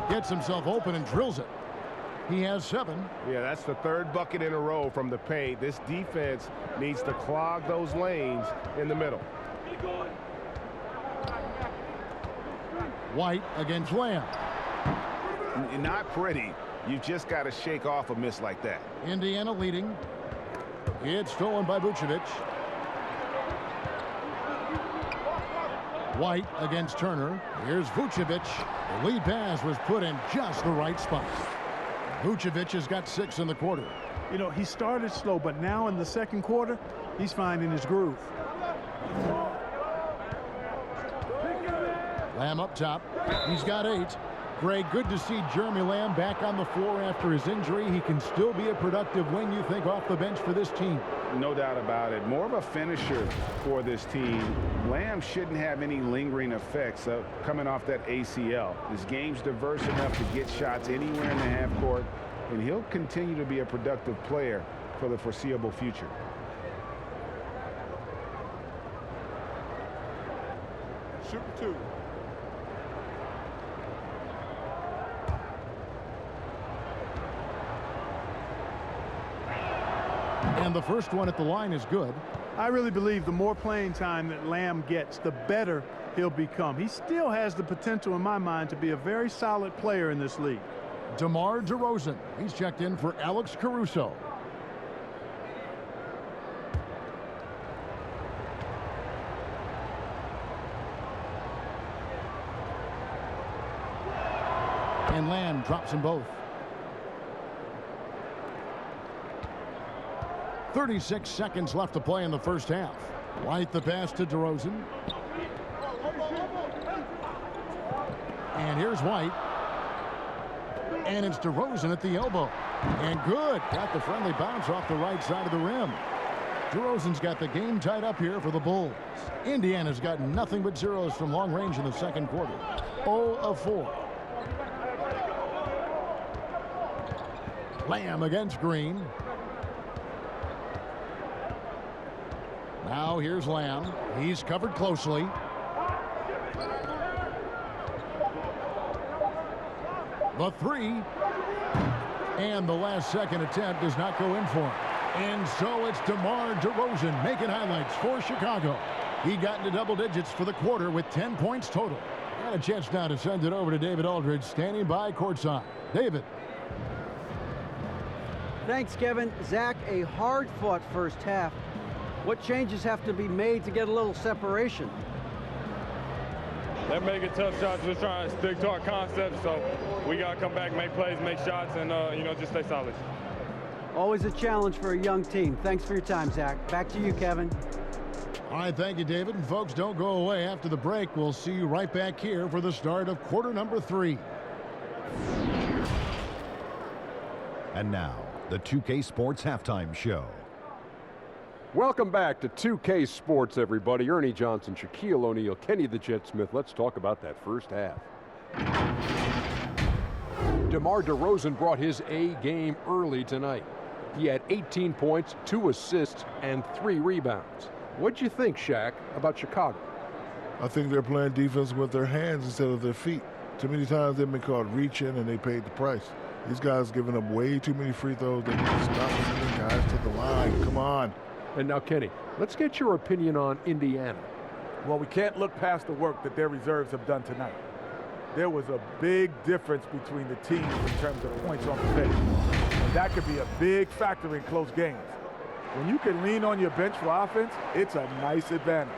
Gets himself open and drills it. He has 7. Yeah, that's the 3rd bucket in a row from the paint. This defense needs to clog those lanes in the middle. White against Lamb. Not pretty. You just got to shake off a miss like that. Indiana leading. It's stolen by Vucevic. White against Turner. Here's Vucevic. The lead pass was put in just the right spot. Vucevic has got 6 in the quarter. You know, he started slow, but now in the second quarter, he's finding his groove. Lamb up top. He's got 8. Greg, good to see Jeremy Lamb back on the floor after his injury. He can still be a productive wing, you think, off the bench for this team. No doubt about it. More of a finisher for this team. Lamb shouldn't have any lingering effects coming off that ACL. This game's diverse enough to get shots anywhere in the half court, and he'll continue to be a productive player for the foreseeable future. Shoot 2. And the first one at the line is good. I really believe the more playing time that Lamb gets, the better he'll become. He still has the potential, in my mind, to be a very solid player in this league. DeMar DeRozan. He's checked in for Alex Caruso. And Lamb drops them both. 36 seconds left to play in the first half. White the pass to DeRozan. And here's White. And it's DeRozan at the elbow. And good. Got the friendly bounce off the right side of the rim. DeRozan's got the game tied up here for the Bulls. Indiana's got nothing but zeros from long range in the second quarter. 0 of 4. Lamb against Green. Now here's Lamb. He's covered closely. The 3. And the last second attempt does not go in for him. And so it's DeMar DeRozan making highlights for Chicago. He got into double digits for the quarter with 10 points total. And a chance now to send it over to David Aldridge, standing by courtside. David. Thanks, Kevin. Zach, a hard-fought first half. What changes have to be made to get a little separation? They're making tough shots. We're trying to stick to our concept, so we got to come back, make plays, make shots, and, just stay solid. Always a challenge for a young team. Thanks for your time, Zach. Back to you, Kevin. All right, thank you, David. And folks, don't go away after the break. We'll see you right back here for the start of quarter number 3. And now, the 2K Sports Halftime Show. Welcome back to 2K Sports, everybody. Ernie Johnson, Shaquille O'Neal, Kenny the Jet Smith. Let's talk about that first half. DeMar DeRozan brought his A game early tonight. He had 18 points, 2 assists, and 3 rebounds. What'd you think, Shaq, about Chicago? I think they're playing defense with their hands instead of their feet. Too many times they've been caught reaching, and they paid the price. These guys giving up way too many free throws. They need to stop sending guys to the line. Come on. And now, Kenny, let's get your opinion on Indiana. Well, we can't look past the work that their reserves have done tonight. There was a big difference between the teams in terms of points on the bench. And that could be a big factor in close games. When you can lean on your bench for offense, it's a nice advantage.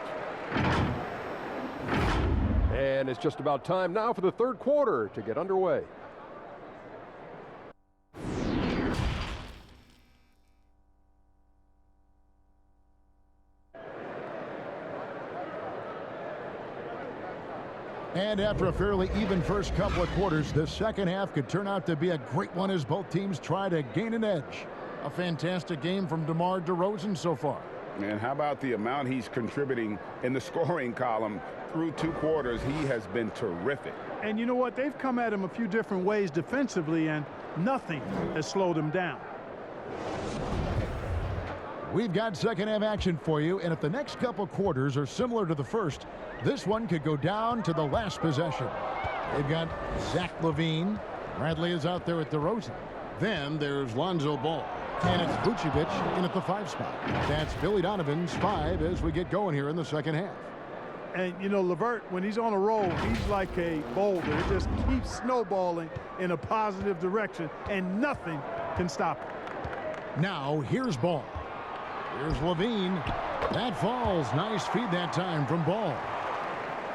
And it's just about time now for the third quarter to get underway. And after a fairly even first couple of quarters, the second half could turn out to be a great one as both teams try to gain an edge. A fantastic game from DeMar DeRozan so far. And how about the amount he's contributing in the scoring column through 2 quarters? He has been terrific. And you know what? They've come at him a few different ways defensively, and nothing has slowed him down. We've got second half action for you, and if the next couple quarters are similar to the first, this one could go down to the last possession. They've got Zach Levine. Bradley is out there with DeRozan. Then there's Lonzo Ball. And it's Vucevic in at the 5 spot. That's Billy Donovan's 5 as we get going here in the second half. And, you know, LeVert, when he's on a roll, he's like a boulder. It just keeps snowballing in a positive direction, and nothing can stop him. Now, here's Ball. Here's Levine. That falls. Nice feed that time from Ball.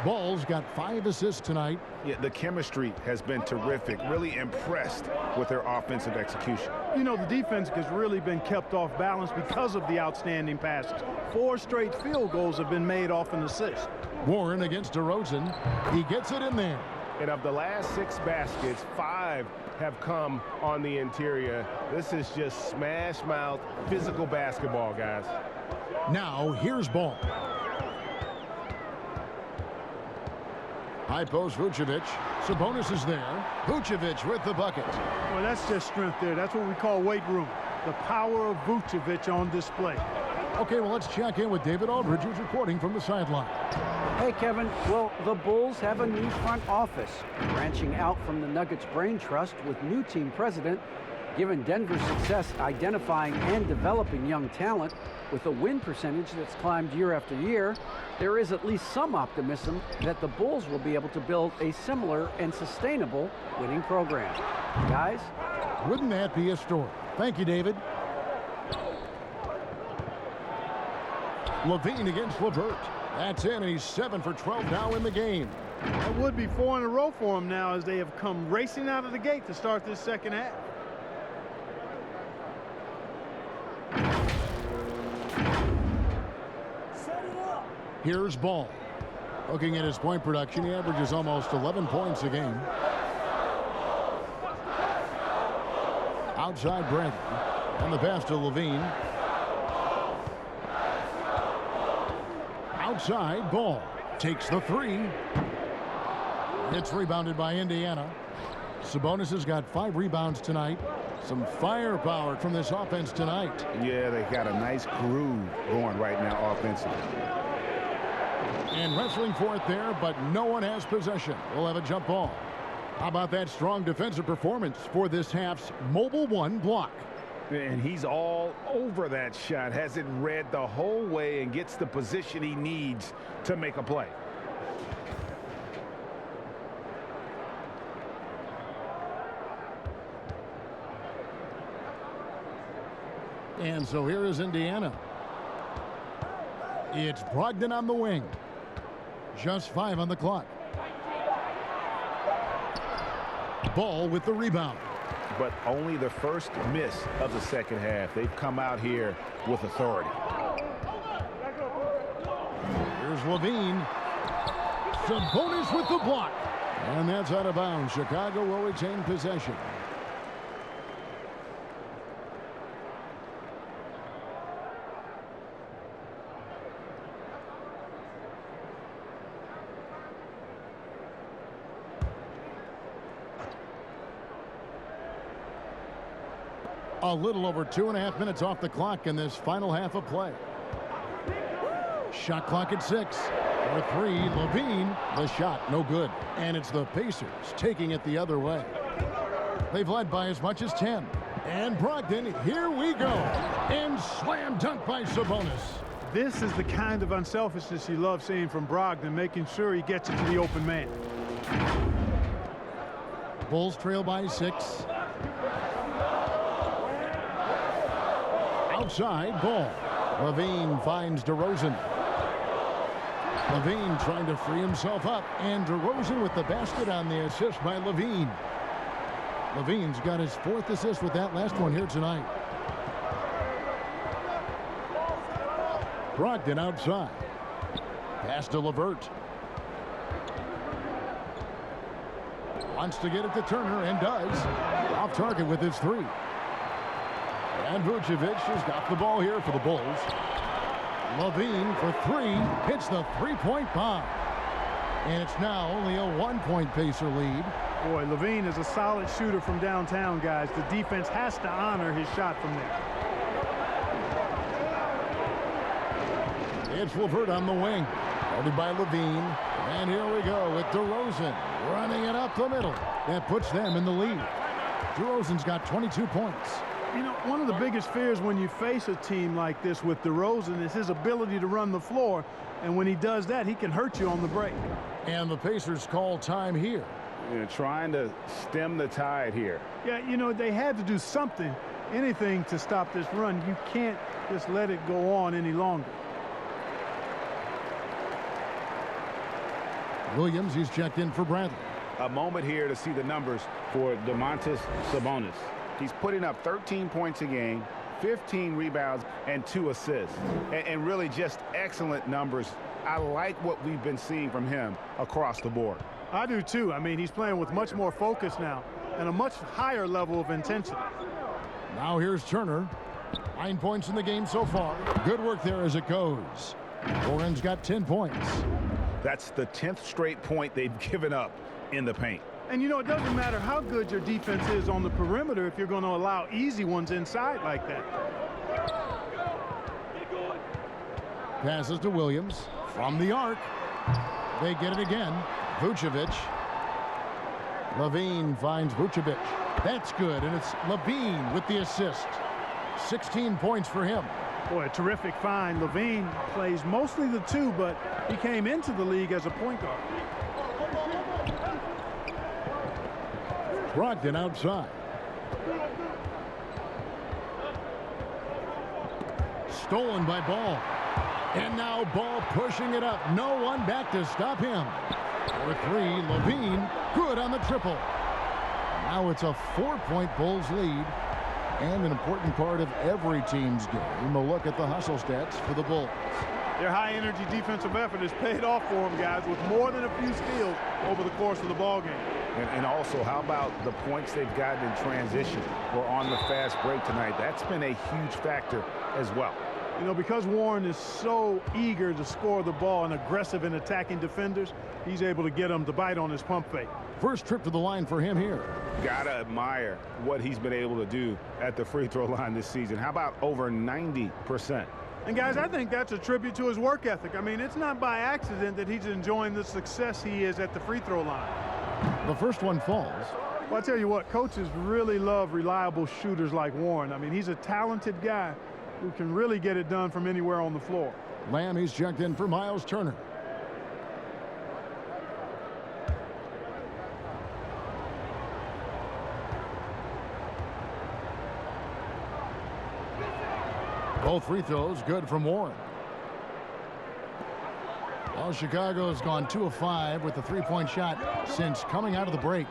Ball's got 5 assists tonight. Yeah, the chemistry has been terrific. Really impressed with their offensive execution. You know, the defense has really been kept off balance because of the outstanding passes. 4 straight field goals have been made off an assist. Warren against DeRozan. He gets it in there. And of the last 6 baskets, 5 have come on the interior. This is just smash mouth physical basketball, guys. Now, here's Ball. High post Vucevic. Sabonis is there. Vucevic with the bucket. Well, that's just strength there. That's what we call weight room. The power of Vucevic on display. Okay, well, let's check in with David Aldridge, who's reporting from the sideline. Hey, Kevin. Well, the Bulls have a new front office, branching out from the Nuggets brain trust with new team president. Given Denver's success identifying and developing young talent with a win percentage that's climbed year after year, there is at least some optimism that the Bulls will be able to build a similar and sustainable winning program. Guys? Wouldn't that be a story? Thank you, David. Levine against LeVert. That's in, and he's 7 for 12 now in the game. That would be 4 in a row for him now as they have come racing out of the gate to start this second half. Here's Ball. Looking at his point production, he averages almost 11 points a game. Outside Bradley. And the pass to Levine. Outside, Ball takes the 3. It's rebounded by Indiana. Sabonis has got 5 rebounds tonight. Some firepower from this offense tonight. Yeah, they got a nice groove going right now offensively. And wrestling for it there, but no one has possession. We'll have a jump ball. How about that strong defensive performance for this half's Mobile 1 block? And he's all over that shot, has it read the whole way and gets the position he needs to make a play. And so here is Indiana. It's Brogdon on the wing. Just 5 on the clock. Ball with the rebound. But only the first miss of the second half. They've come out here with authority. Here's Levine. Sabonis with the block. And that's out of bounds. Chicago will retain possession. A little over 2.5 minutes off the clock in this final half of play. Shot clock at 6. For 3, Levine. The shot, no good. And it's the Pacers taking it the other way. They've led by as much as 10. And Brogdon, here we go. And slam dunk by Sabonis. This is the kind of unselfishness you love seeing from Brogdon, making sure he gets it to the open man. Bulls trail by 6. Outside, ball. Levine finds DeRozan. Levine trying to free himself up. And DeRozan with the basket on the assist by Levine. Levine's got his 4th assist with that last one here tonight. Brogdon outside. Pass to LeVert. Wants to get it to Turner and does. Off target with his 3. And Vucevic has got the ball here for the Bulls. Levine for 3. Hits the 3-point bomb. And it's now only a 1-point Pacer lead. Boy, Levine is a solid shooter from downtown, guys. The defense has to honor his shot from there. It's LeVert on the wing. Guarded by Levine. And here we go with DeRozan running it up the middle. That puts them in the lead. DeRozan's got 22 points. You know, one of the biggest fears when you face a team like this with DeRozan is his ability to run the floor. And when he does that, he can hurt you on the break. And the Pacers call time here. Trying to stem the tide here. Yeah, you know, they had to do something, anything to stop this run. You can't just let it go on any longer. Williams, he's checked in for Bradley. A moment here to see the numbers for Domantas Sabonis. He's putting up 13 points a game, 15 rebounds, and 2 assists. And really just excellent numbers. I like what we've been seeing from him across the board. I do too. I mean, he's playing with much more focus now and a much higher level of intensity. Now here's Turner. 9 points in the game so far. Good work there as it goes. Warren's got 10 points. That's the 10th straight point they've given up in the paint. And, you know, it doesn't matter how good your defense is on the perimeter if you're going to allow easy ones inside like that. Passes to Williams from the arc. They get it again. Vucevic. Levine finds Vucevic. That's good, and it's Levine with the assist. 16 points for him. Boy, a terrific find. Levine plays mostly the 2, but he came into the league as a point guard. Brogdon outside. Stolen by Ball. And now Ball pushing it up. No one back to stop him. For 3, Levine. Good on the triple. Now it's a 4-point Bulls lead. And an important part of every team's game. A look at the hustle stats for the Bulls. Their high-energy defensive effort has paid off for them, guys, with more than a few steals over the course of the ballgame. And also, how about the points they've gotten in transition or on the fast break tonight? That's been a huge factor as well. You know, because Warren is so eager to score the ball and aggressive in attacking defenders, he's able to get them to bite on his pump fake. First trip to the line for him here. Gotta admire what he's been able to do at the free throw line this season. How about over 90%? And guys, I think that's a tribute to his work ethic. I mean, it's not by accident that he's enjoying the success he is at the free throw line. The first one falls. Well, I tell you what, coaches really love reliable shooters like Warren. I mean, he's a talented guy who can really get it done from anywhere on the floor. Lamb, he's checked in for Miles Turner. Both free throws good from Warren. Well, Chicago's gone 2 of 5 with the 3-point shot since coming out of the break.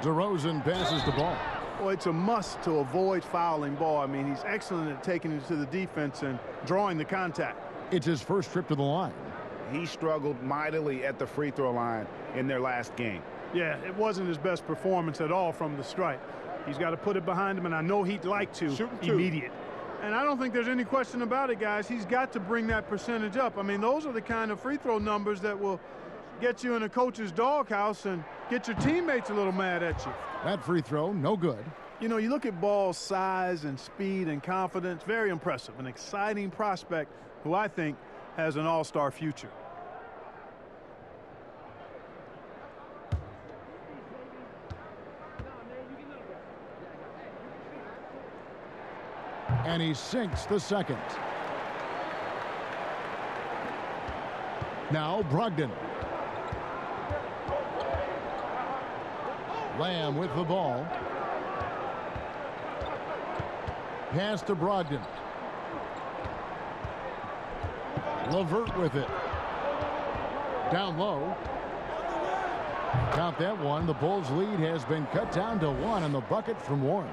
DeRozan passes the ball. Well, it's a must to avoid fouling Ball. I mean, he's excellent at taking it to the defense and drawing the contact. It's his first trip to the line. He struggled mightily at the free throw line in their last game. Yeah, it wasn't his best performance at all from the stripe. He's got to put it behind him, and I know he'd like to immediate. And I don't think there's any question about it, guys. He's got to bring that percentage up. I mean, those are the kind of free throw numbers that will get you in a coach's doghouse and get your teammates a little mad at you. That free throw, no good. You know, you look at Ball's size and speed and confidence, very impressive. An exciting prospect who I think has an all-star future. And he sinks the second. Now Brogdon. Lamb with the ball. Pass to Brogdon. Levert with it. Down low. Count that one. The Bulls' lead has been cut down to 1 on the bucket from Warren.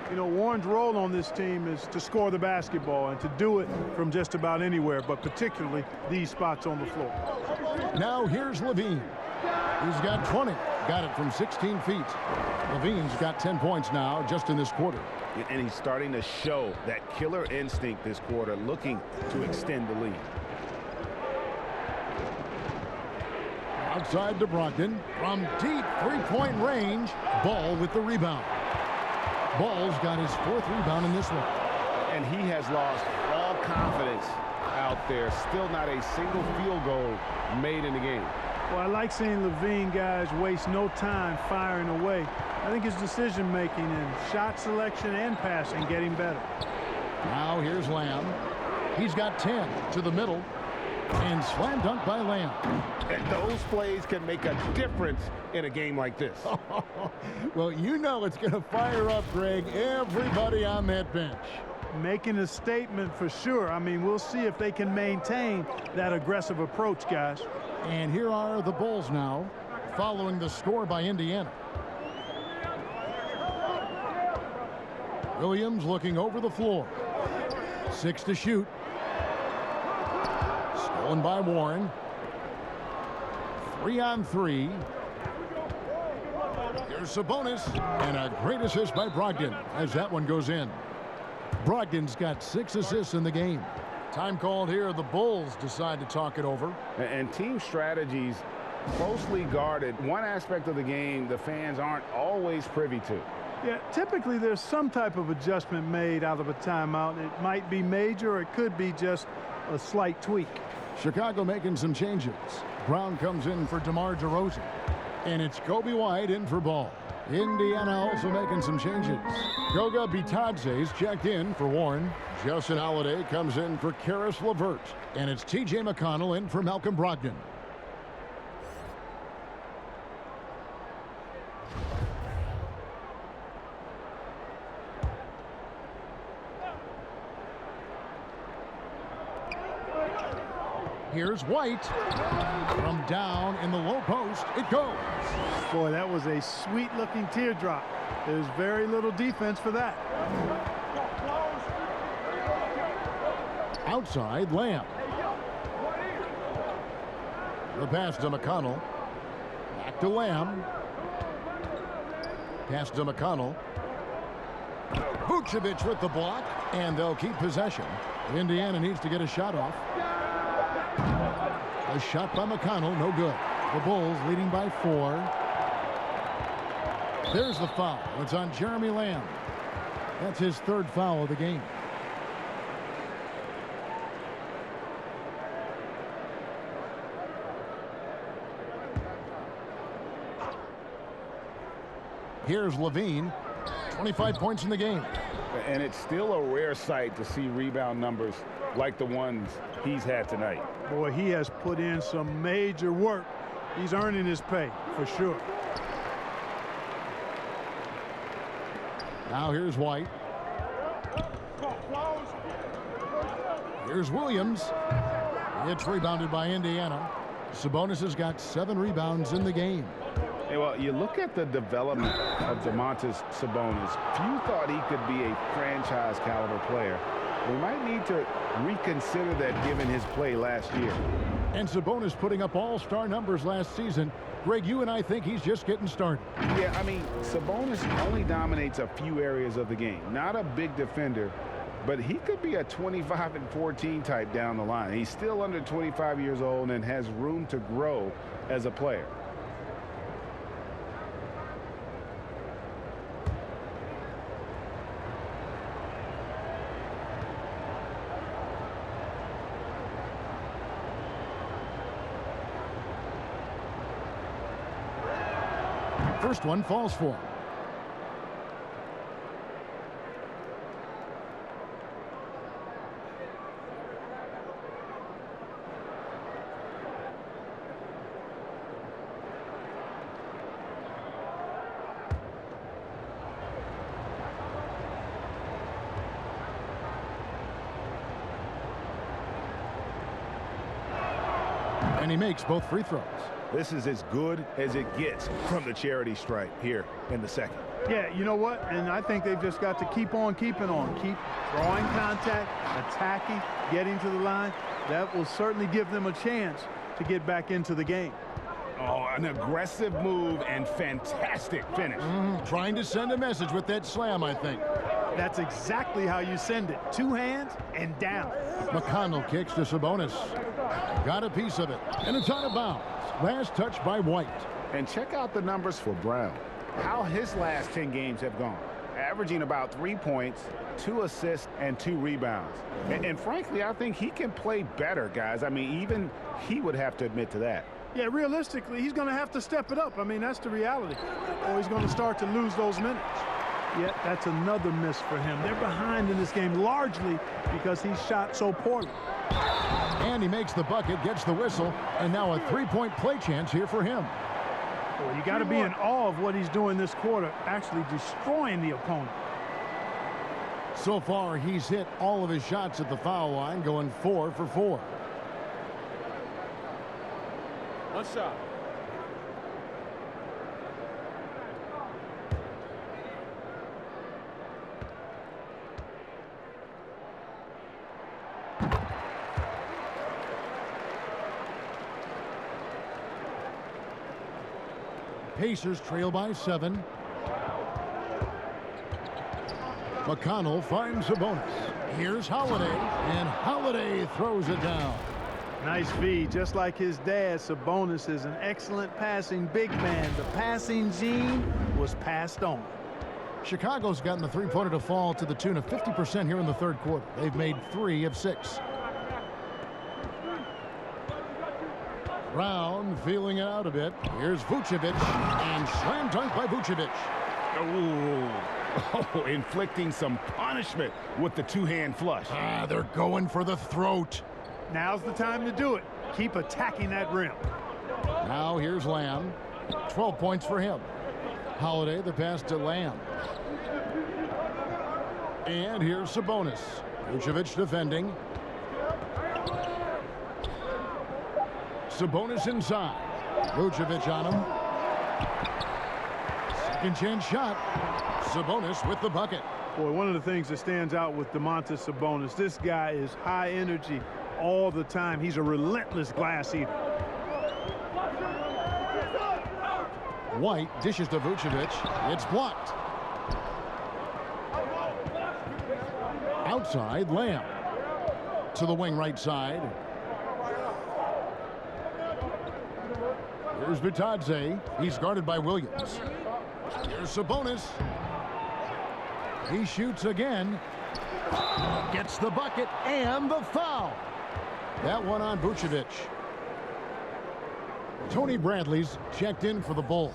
You know, Warren's role on this team is to score the basketball and to do it from just about anywhere, but particularly these spots on the floor. Now here's Levine. He's got 20. Got it from 16 feet. Levine's got 10 points now just in this quarter. And he's starting to show that killer instinct this quarter, looking to extend the lead. Outside to Brogdon. From deep three-point range. Ball with the rebound. Ball's got his 4th rebound in this one. And he has lost all confidence out there. Still not a single field goal made in the game. Well, I like seeing Levine guys waste no time firing away. I think his decision-making and shot selection and passing getting better. Now here's Lamb. He's got 10 to the middle. And slam dunk by Lamb. And those plays can make a difference in a game like this. Well, you know it's going to fire up, Greg, everybody on that bench. Making a statement for sure. I mean, we'll see if they can maintain that aggressive approach, guys. And here are the Bulls now, following the score by Indiana. Williams looking over the floor. 6 to shoot. Stolen by Warren. 3 on 3. Here's Sabonis. And a great assist by Brogdon as that one goes in. Brogdon's got 6 assists in the game. Time called here. The Bulls decide to talk it over. And team strategies closely guarded. One aspect of the game the fans aren't always privy to. Yeah, typically there's some type of adjustment made out of a timeout. It might be major or it could be just a slight tweak. Chicago making some changes. Brown comes in for DeMar DeRozan. And it's Kobe White in for Ball. Indiana also making some changes. Goga Bitadze's checked in for Warren. Justin Holiday comes in for Karis LeVert. And it's T.J. McConnell in for Malcolm Brogdon. Here's White. From down in the low post, it goes. Boy, that was a sweet-looking teardrop. There's very little defense for that. Outside, Lamb. The pass to McConnell. Back to Lamb. Pass to McConnell. Vucevic with the block, and they'll keep possession. Indiana needs to get a shot off. A shot by McConnell, no good. The Bulls leading by 4. There's the foul. It's on Jeremy Lamb. That's his 3rd foul of the game. Here's Levine. 25 points in the game. And it's still a rare sight to see rebound numbers like the ones he's had tonight. Boy, he has put in some major work. He's earning his pay, for sure. Now here's White. Here's Williams. It's rebounded by Indiana. Sabonis has got 7 rebounds in the game. Hey, well, you look at the development of Domantas Sabonis. Few thought he could be a franchise caliber player. We might need to reconsider that given his play last year. And Sabonis putting up all-star numbers last season. Greg, you and I think he's just getting started. Yeah, I mean, Sabonis only dominates a few areas of the game. Not a big defender, but he could be a 25-14 type down the line. He's still under 25 years old and has room to grow as a player. First one falls for him. And he makes both free throws. This is as good as it gets from the charity stripe here in the second. Yeah, you know what? And I think they've just got to keep on keeping on. Keep drawing contact, attacking, getting to the line. That will certainly give them a chance to get back into the game. Oh, an aggressive move and fantastic finish. Trying to send a message with that slam, I think. That's exactly how you send it. Two hands and down. McConnell kicks to Sabonis. Got a piece of it. And it's out of bounds. Last touch by White. And check out the numbers for Brown. How his last 10 games have gone. Averaging about 3 points, 2 assists, and 2 rebounds. And frankly, I think he can play better, guys. I mean, even he would have to admit to that. Yeah, realistically, he's going to have to step it up. I mean, that's the reality. Or he's going to start to lose those minutes. Yet that's another miss for him. They're behind in this game largely because he shot so poorly. And he makes the bucket, gets the whistle, and now a three-point play chance here for him. Well, you got to be in awe of what he's doing this quarter, actually destroying the opponent. So far, he's hit all of his shots at the foul line, going 4 for 4. One shot. Pacers trail by 7. McConnell finds Sabonis. Here's Holiday, and Holiday throws it down. Nice feed. Just like his dad, Sabonis is an excellent passing big man. The passing gene was passed on. Chicago's gotten the three-pointer to fall to the tune of 50% here in the third quarter. They've made 3 of 6. Brown feeling it out a bit. Here's Vucevic, and slam dunk by Vucevic. Oh, inflicting some punishment with the two-hand flush. They're going for the throat. Now's the time to do it. Keep attacking that rim. Now here's Lamb. 12 points for him. Holiday, the pass to Lamb. And here's Sabonis. Vucevic defending. Sabonis inside. Vucevic on him. Second chance shot. Sabonis with the bucket. Boy, one of the things that stands out with Domantas Sabonis, this guy is high energy all the time. He's a relentless glass eater. White dishes to Vucevic. It's blocked. Outside, Lamb. To the wing right side. Here's Bitadze. He's guarded by Williams. Here's Sabonis. He shoots again. Gets the bucket and the foul. That one on Vucevic. Tony Bradley's checked in for the Bulls.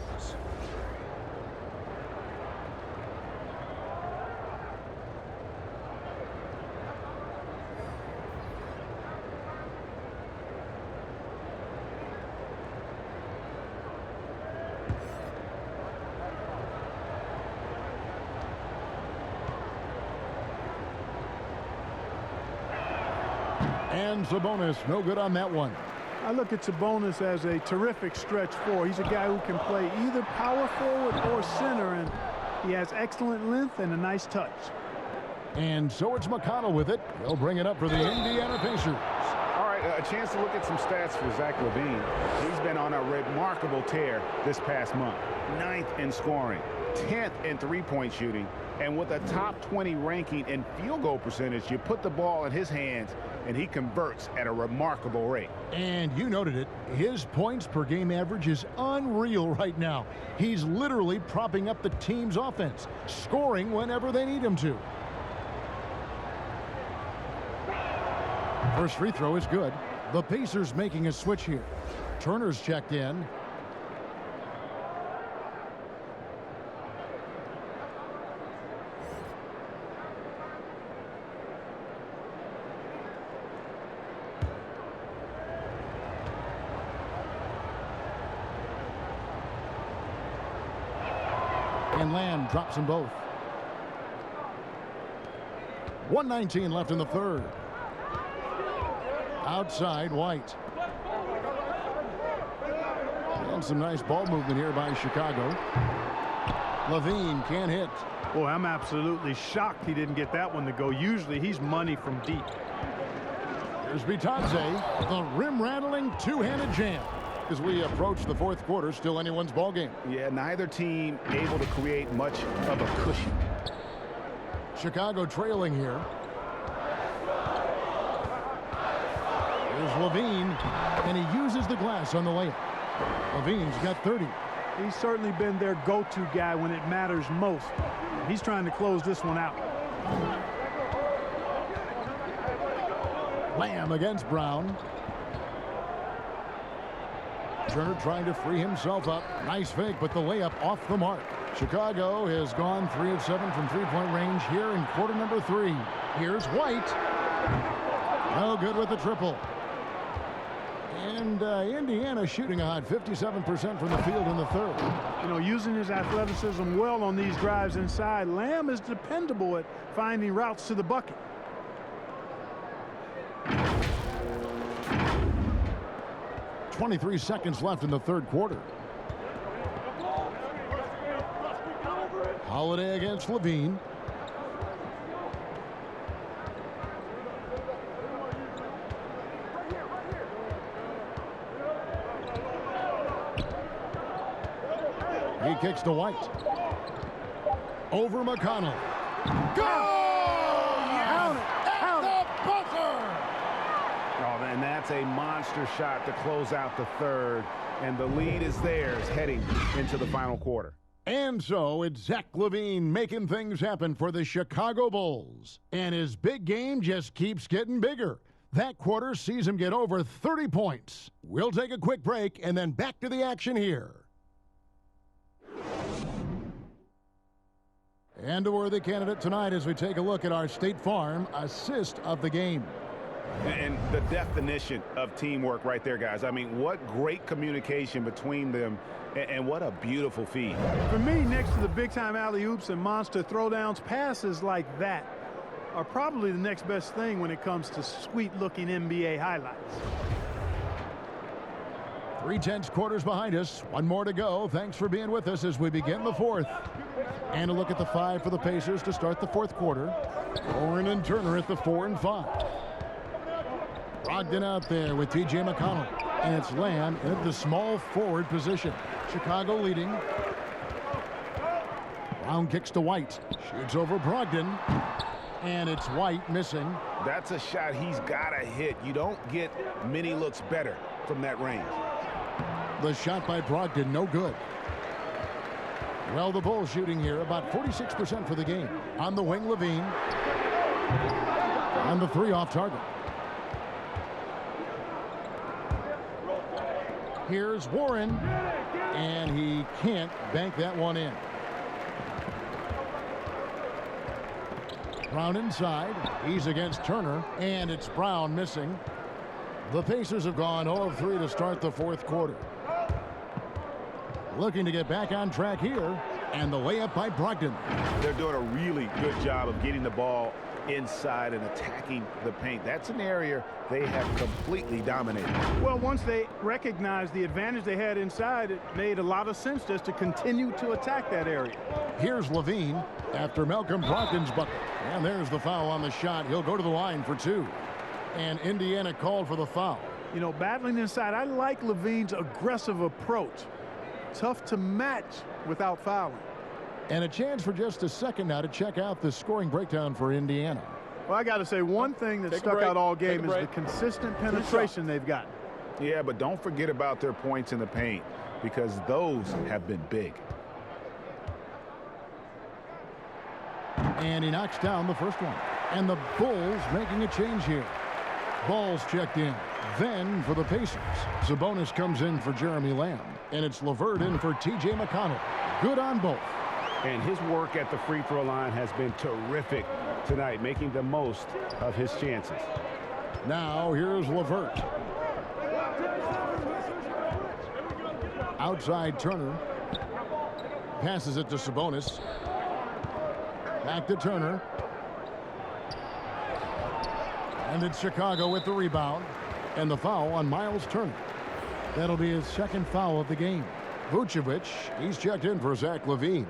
And Sabonis, no good on that one. I look at Sabonis as a terrific stretch four. He's a guy who can play either power forward or center, and he has excellent length and a nice touch. And so it's McConnell with it. He'll bring it up for the Indiana Pacers. All right, a chance to look at some stats for Zach Levine. He's been on a remarkable tear this past month. 9th in scoring, 10th in three-point shooting, and with a top 20 ranking in field goal percentage, you put the ball in his hands and he converts at a remarkable rate. And you noted it, his points per game average is unreal right now. He's literally propping up the team's offense, scoring whenever they need him to. First free throw is good. The Pacers making a switch here. Turner's checked in. And Lamb drops them both. 1:19 left in the third. Outside, White. And some nice ball movement here by Chicago. Levine can't hit. Boy, I'm absolutely shocked he didn't get that one to go. Usually he's money from deep. Here's Bitadze, the rim-rattling two-handed jam. As we approach the fourth quarter, still anyone's ball game. Yeah, neither team able to create much of a cushion. Chicago trailing here. Here's Levine, and he uses the glass on the layup. Levine's got 30. He's certainly been their go-to guy when it matters most. He's trying to close this one out. Lamb against Brown. Turner trying to free himself up. Nice fake, but the layup off the mark. Chicago has gone 3 of 7 from three-point range here in quarter number 3. Here's White. No good with the triple. And Indiana shooting a hot 57% from the field in the third. You know, using his athleticism well on these drives inside, Lamb is dependable at finding routes to the bucket. .23 seconds left in the third quarter. Holiday against Levine. He kicks to White. Over McConnell. Go! At the buzzer! Oh, and that's a monster shot to close out the third. And the lead is theirs heading into the final quarter. And so it's Zach Levine making things happen for the Chicago Bulls. And his big game just keeps getting bigger. That quarter sees him get over 30 points. We'll take a quick break and then back to the action here. And a worthy candidate tonight as we take a look at our State Farm assist of the game. And the definition of teamwork right there, guys. I mean, what great communication between them, and what a beautiful feed. For me, next to the big-time alley-oops and monster throwdowns, passes like that are probably the next best thing when it comes to sweet-looking NBA highlights. 3/10 quarters behind us. One more to go. Thanks for being with us as we begin the fourth. And a look at the 5 for the Pacers to start the fourth quarter. Oren and Turner at the 4 and 5. Brogdon out there with T.J. McConnell. And it's Lamb in the small forward position. Chicago leading. Brown kicks to White. Shoots over Brogdon. And it's White missing. That's a shot he's got to hit. You don't get many looks better from that range. The shot by Brogdon, no good. Well, the Bulls shooting here about 46% for the game. On the wing, Levine. On the 3 off target. Here's Warren. And he can't bank that one in. Brown inside. He's against Turner. And it's Brown missing. The Pacers have gone 0 of 3 to start the fourth quarter. Looking to get back on track here. And the layup by Brogdon. They're doing a really good job of getting the ball inside and attacking the paint. That's an area they have completely dominated. Well, once they recognized the advantage they had inside, it made a lot of sense just to continue to attack that area. Here's Levine after Malcolm Brogdon's bucket. And there's the foul on the shot. He'll go to the line for 2. And Indiana called for the foul. You know, battling inside, I like Levine's aggressive approach. Tough to match without fouling. And a chance for just a second now to check out the scoring breakdown for Indiana. Well, I got to say, one thing that stuck out all game is the consistent penetration they've gotten. Yeah, but don't forget about their points in the paint, because those have been big. And he knocks down the first one. And the Bulls making a change here. Ball's checked in. Then for the Pacers, Sabonis comes in for Jeremy Lamb. And it's LeVert in for T.J. McConnell. Good on both. And his work at the free throw line has been terrific tonight, making the most of his chances. Now here's LeVert. Outside Turner. passes it to Sabonis. Back to Turner. And it's Chicago with the rebound. And the foul on Miles Turner. That'll be his second foul of the game. Vucevic, he's checked in for Zach Levine.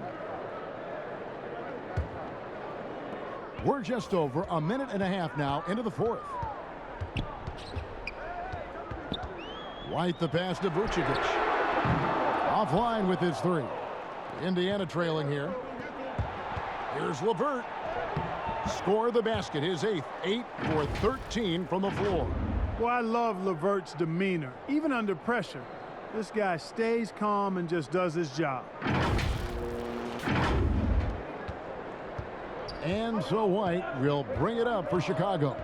We're just over a minute and a half now into the fourth. White the pass to Vucevic. Offline with his three. Indiana trailing here. Here's LeVert. Score the basket, his eighth. 8 for 13 from the floor. Well, I love LeVert's demeanor. Even under pressure, this guy stays calm and just does his job. And so White will bring it up for Chicago.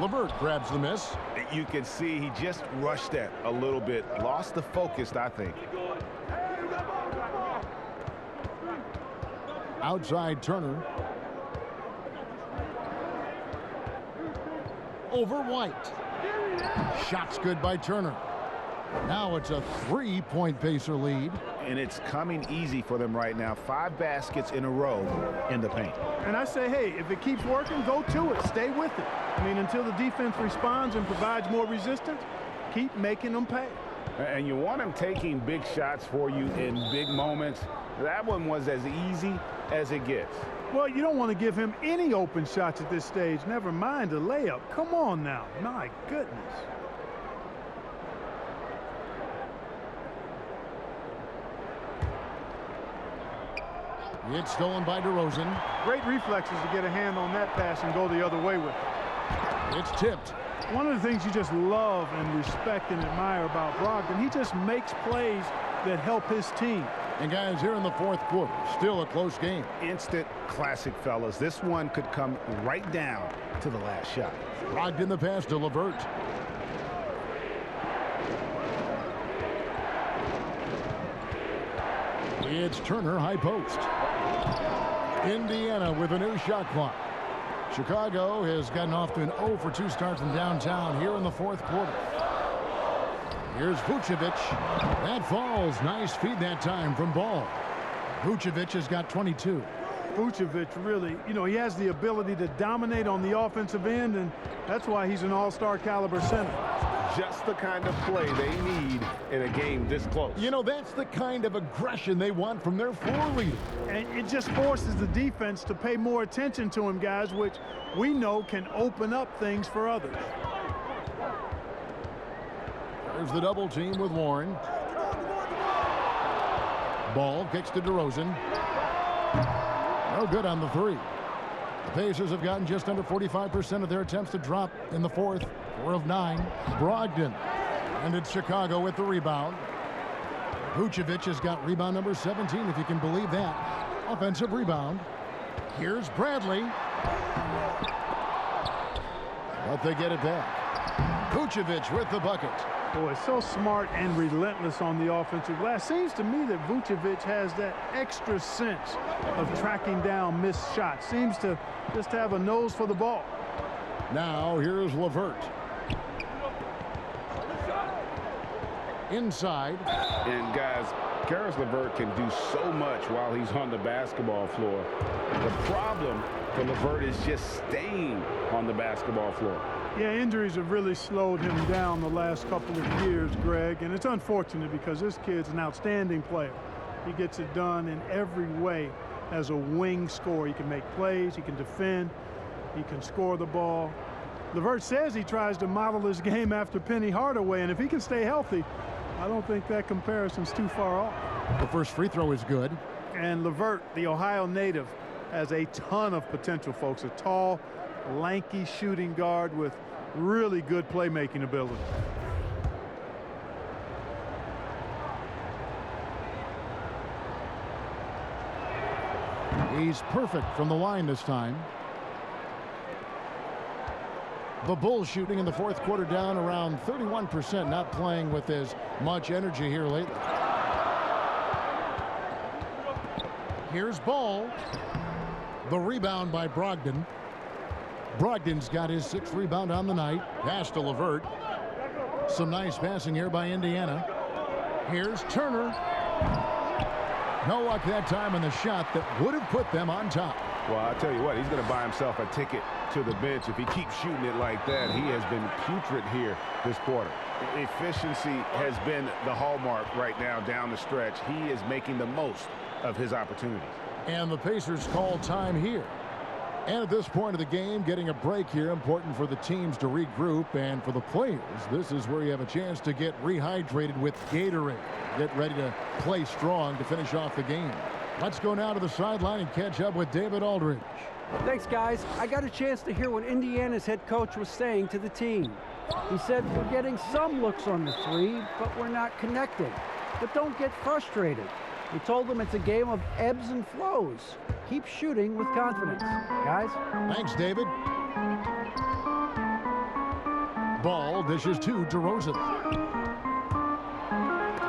LeVert grabs the miss. You can see he just rushed that a little bit. Lost the focus, I think. Outside Turner. Over White. Shots good by Turner. Now it's a 3-point Pacer lead. And it's coming easy for them right now. 5 baskets in a row in the paint. And I say, hey, if it keeps working, go to it. Stay with it. I mean, until the defense responds and provides more resistance, keep making them pay. And you want them taking big shots for you in big moments. That one was as easy as it gets. Well, you don't want to give him any open shots at this stage. Never mind a layup. Come on now. My goodness. It's stolen by DeRozan. Great reflexes to get a hand on that pass and go the other way with it. It's tipped. One of the things you just love and respect and admire about Brogdon, he just makes plays that help his team. And guys, here in the fourth quarter, still a close game. Instant classic, fellas. This one could come right down to the last shot. Brogdon the pass to LeVert. It's Turner, high post. Indiana with a new shot clock. Chicago has gotten off to an 0 for 2 start from downtown here in the fourth quarter. Here's Vucevic. That falls. Nice feed that time from Ball. Vucevic has got 22. Vucevic really, he has the ability to dominate on the offensive end, and that's why he's an all-star caliber center. Just the kind of play they need in a game this close. That's the kind of aggression they want from their floor leader. And it just forces the defense to pay more attention to him, guys, which we know can open up things for others. There's the double team with Warren. Ball kicks to DeRozan. No good on the three. The Pacers have gotten just under 45% of their attempts to drop in the fourth. 4 of 9. Brogdon. And it's Chicago with the rebound. Vucevic has got rebound number 17, if you can believe that. Offensive rebound. Here's Bradley. But they get it back. Vucevic with the bucket. Boy, so smart and relentless on the offensive glass. Seems to me that Vucevic has that extra sense of tracking down missed shots. Seems to just have a nose for the ball. Now here's LeVert. Inside. And guys, Karis LeVert can do so much while he's on the basketball floor. The problem for LeVert is just staying on the basketball floor. Yeah, injuries have really slowed him down the last couple of years, Greg, and it's unfortunate because this kid's an outstanding player. He gets it done in every way as a wing scorer. He can make plays, he can defend, he can score the ball. LeVert says he tries to model his game after Penny Hardaway, and if he can stay healthy, I don't think that comparison's too far off. The first free throw is good. And LeVert, the Ohio native, has a ton of potential, folks. A tall, lanky shooting guard with really good playmaking ability. He's perfect from the line this time. The Bulls shooting in the fourth quarter down around 31%, not playing with as much energy here lately. Here's Ball. The rebound by Brogdon. Brogdon's got his 6th rebound on the night. Pass to LeVert. Some nice passing here by Indiana. Here's Turner. No luck that time on the shot that would have put them on top. Well, I'll tell you what, he's going to buy himself a ticket to the bench if he keeps shooting it like that. He has been putrid here this quarter. Efficiency has been the hallmark right now down the stretch. He is making the most of his opportunities. And the Pacers call time here. And at this point of the game, getting a break here, important for the teams to regroup. And for the players, this is where you have a chance to get rehydrated with Gatorade. Get ready to play strong to finish off the game. Let's go now to the sideline and catch up with David Aldridge. Thanks, guys. I got a chance to hear what Indiana's head coach was saying to the team. He said, we're getting some looks on the three, but we're not connecting. But don't get frustrated. He told them it's a game of ebbs and flows. Keep shooting with confidence, guys. Thanks, David. Ball dishes to DeRozan.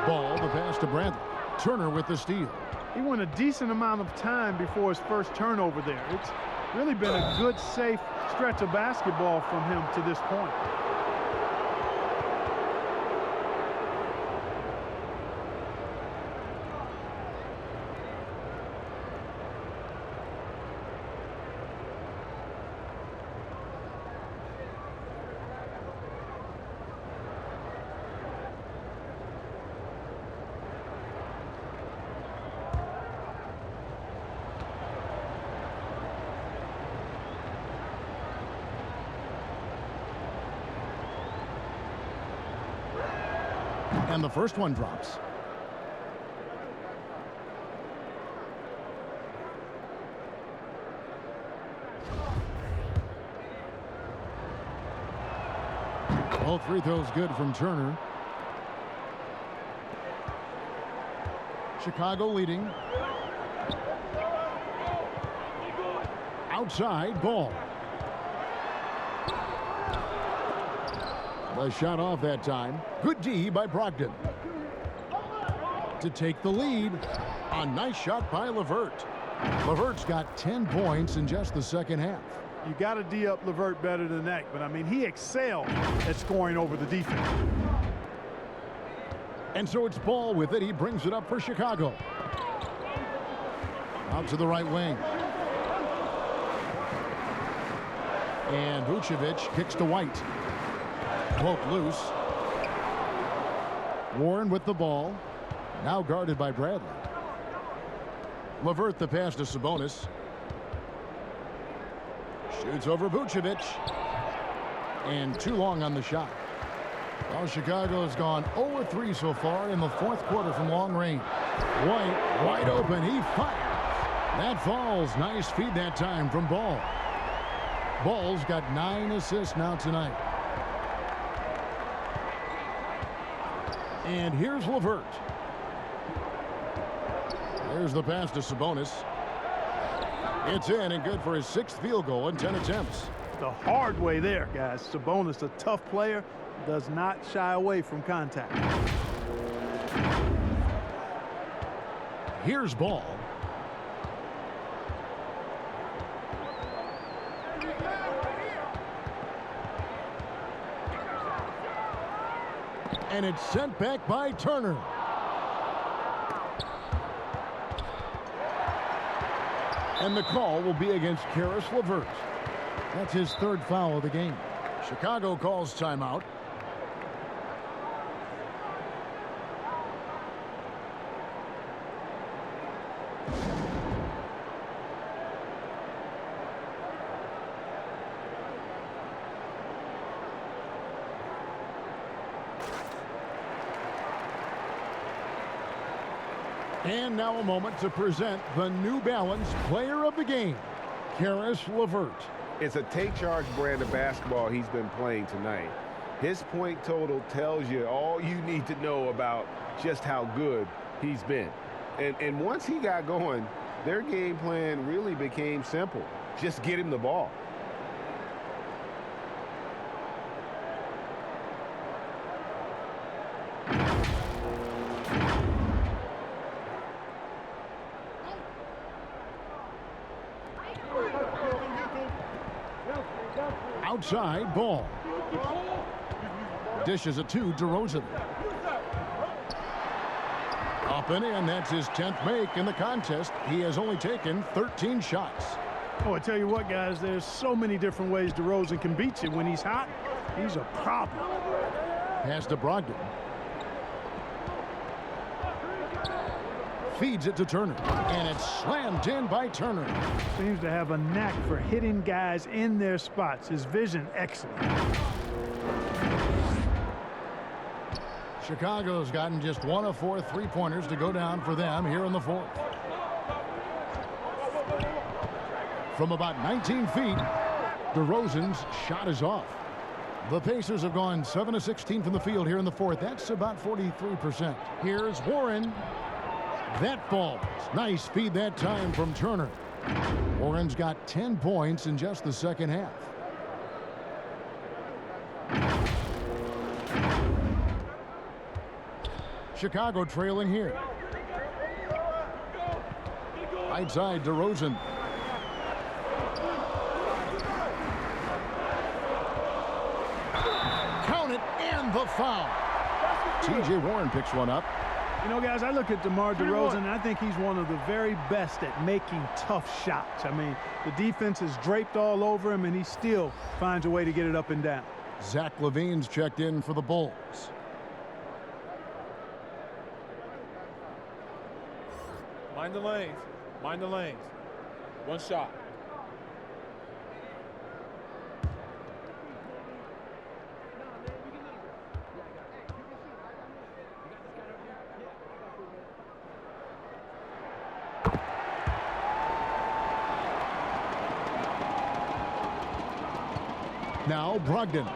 Ball, the pass to Bradley. Turner with the steal. He went a decent amount of time before his first turnover there. It's really been a good, safe stretch of basketball from him to this point. And the first one drops. All free throws good from Turner. Chicago leading. Outside, Ball. The shot off that time. Good D by Brogdon. To take the lead. A nice shot by LeVert. LeVert's got 10 points in just the second half. You got to D up LeVert better than that, but I mean, he excelled at scoring over the defense. And so it's Ball with it. He brings it up for Chicago. Out to the right wing. And Vucevic kicks to White. Broke loose. Warren with the ball. Now guarded by Bradley. LeVert the pass to Sabonis. Shoots over Vucevic. And too long on the shot. Well, Chicago has gone 0-3 so far in the fourth quarter from long range. White wide open. He fires. That falls. Nice feed that time from Ball. Ball's got 9 assists now tonight. And here's LeVert. There's the pass to Sabonis. It's in and good for his 6th field goal in 10 attempts. The hard way there, guys. Sabonis, a tough player, does not shy away from contact. Here's Ball. And it's sent back by Turner. And the call will be against Caris LeVert. That's his 3rd foul of the game. Chicago calls timeout. And now a moment to present the New Balance Player of the Game, Caris LeVert. It's a take-charge brand of basketball he's been playing tonight. His point total tells you all you need to know about just how good he's been. And once he got going, their game plan really became simple. Just get him the ball. Outside, Ball. Dishes it to DeRozan. Up and in. That's his 10th make in the contest. He has only taken 13 shots. Oh, I tell you what, guys, there's so many different ways DeRozan can beat you. When he's hot, he's a problem. Pass to Brogdon. Feeds it to Turner. And it's slammed in by Turner. Seems to have a knack for hitting guys in their spots. His vision, excellent. Chicago's gotten just 1 of 4 3-pointers to go down for them here in the fourth. From about 19 feet, DeRozan's shot is off. The Pacers have gone 7 of 16 from the field here in the fourth. That's about 43%. Here's Warren. That falls. Nice feed that time from Turner. Warren's got 10 points in just the second half. Chicago trailing here. Right side, DeRozan. Count it, and the foul. T.J. Warren picks one up. You know, guys, I look at DeMar DeRozan, and I think he's one of the very best at making tough shots. I mean, the defense is draped all over him, and he still finds a way to get it up and down. Zach Levine's checked in for the Bulls. Mind the lanes. Mind the lanes. One shot. Now Brogdon.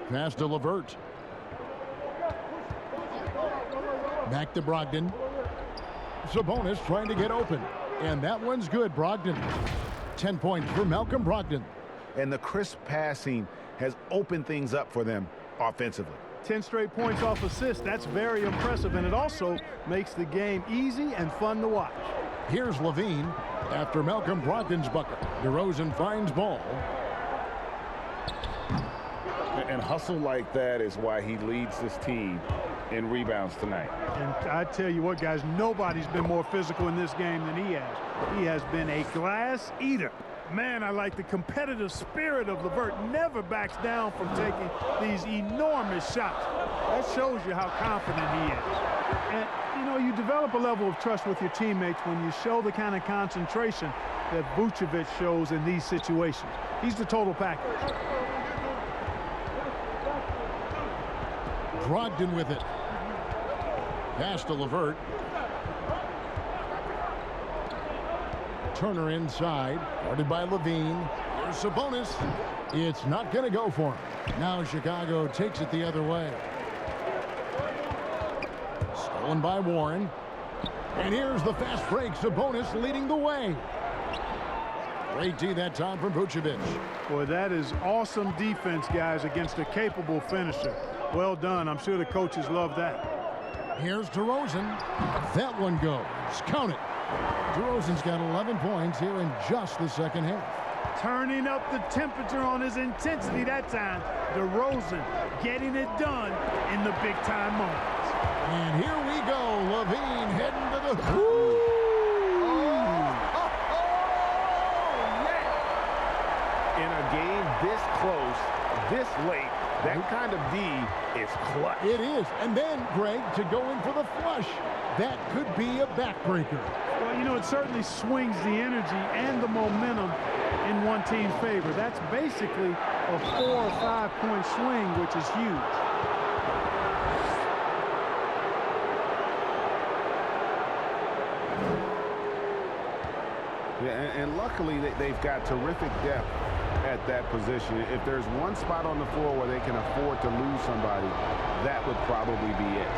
Pass to LeVert. Back to Brogdon. Sabonis trying to get open. And that one's good, Brogdon. 10 points for Malcolm Brogdon. And the crisp passing has opened things up for them offensively. 10 straight points off assists. That's very impressive, and it also makes the game easy and fun to watch. Here's Levine after Malcolm Brogdon's bucket. DeRozan finds ball. And hustle like that is why he leads this team in rebounds tonight. And I tell you what, guys, nobody's been more physical in this game than he has. He has been a glass eater. Man, I like the competitive spirit of LeVert. Never backs down from taking these enormous shots. That shows you how confident he is. And, you know, you develop a level of trust with your teammates when you show the kind of concentration that Vucevic shows in these situations. He's the total package. Brogdon with it. Pass to LeVert. Turner inside, guarded by Levine. Here's Sabonis. It's not going to go for him. Now Chicago takes it the other way. Stolen by Warren. And here's the fast break. Sabonis leading the way. Great D that time from Vucevic. Boy, that is awesome defense, guys, against a capable finisher. Well done. I'm sure the coaches love that. Here's DeRozan. That one goes. Count it. DeRozan's got 11 points here in just the second half. Turning up the temperature on his intensity that time. DeRozan getting it done in the big-time moments. And here we go. Levine heading to the... In a game this close, this late, that kind of D is clutch. It is. And then, Greg, to go in for the flush. That could be a backbreaker. Well, you know, it certainly swings the energy and the momentum in one team's favor. That's basically a 4 or 5 point swing, which is huge. Yeah, and luckily they've got terrific depth at that position. If there's one spot on the floor where they can afford to lose somebody, that would probably be it.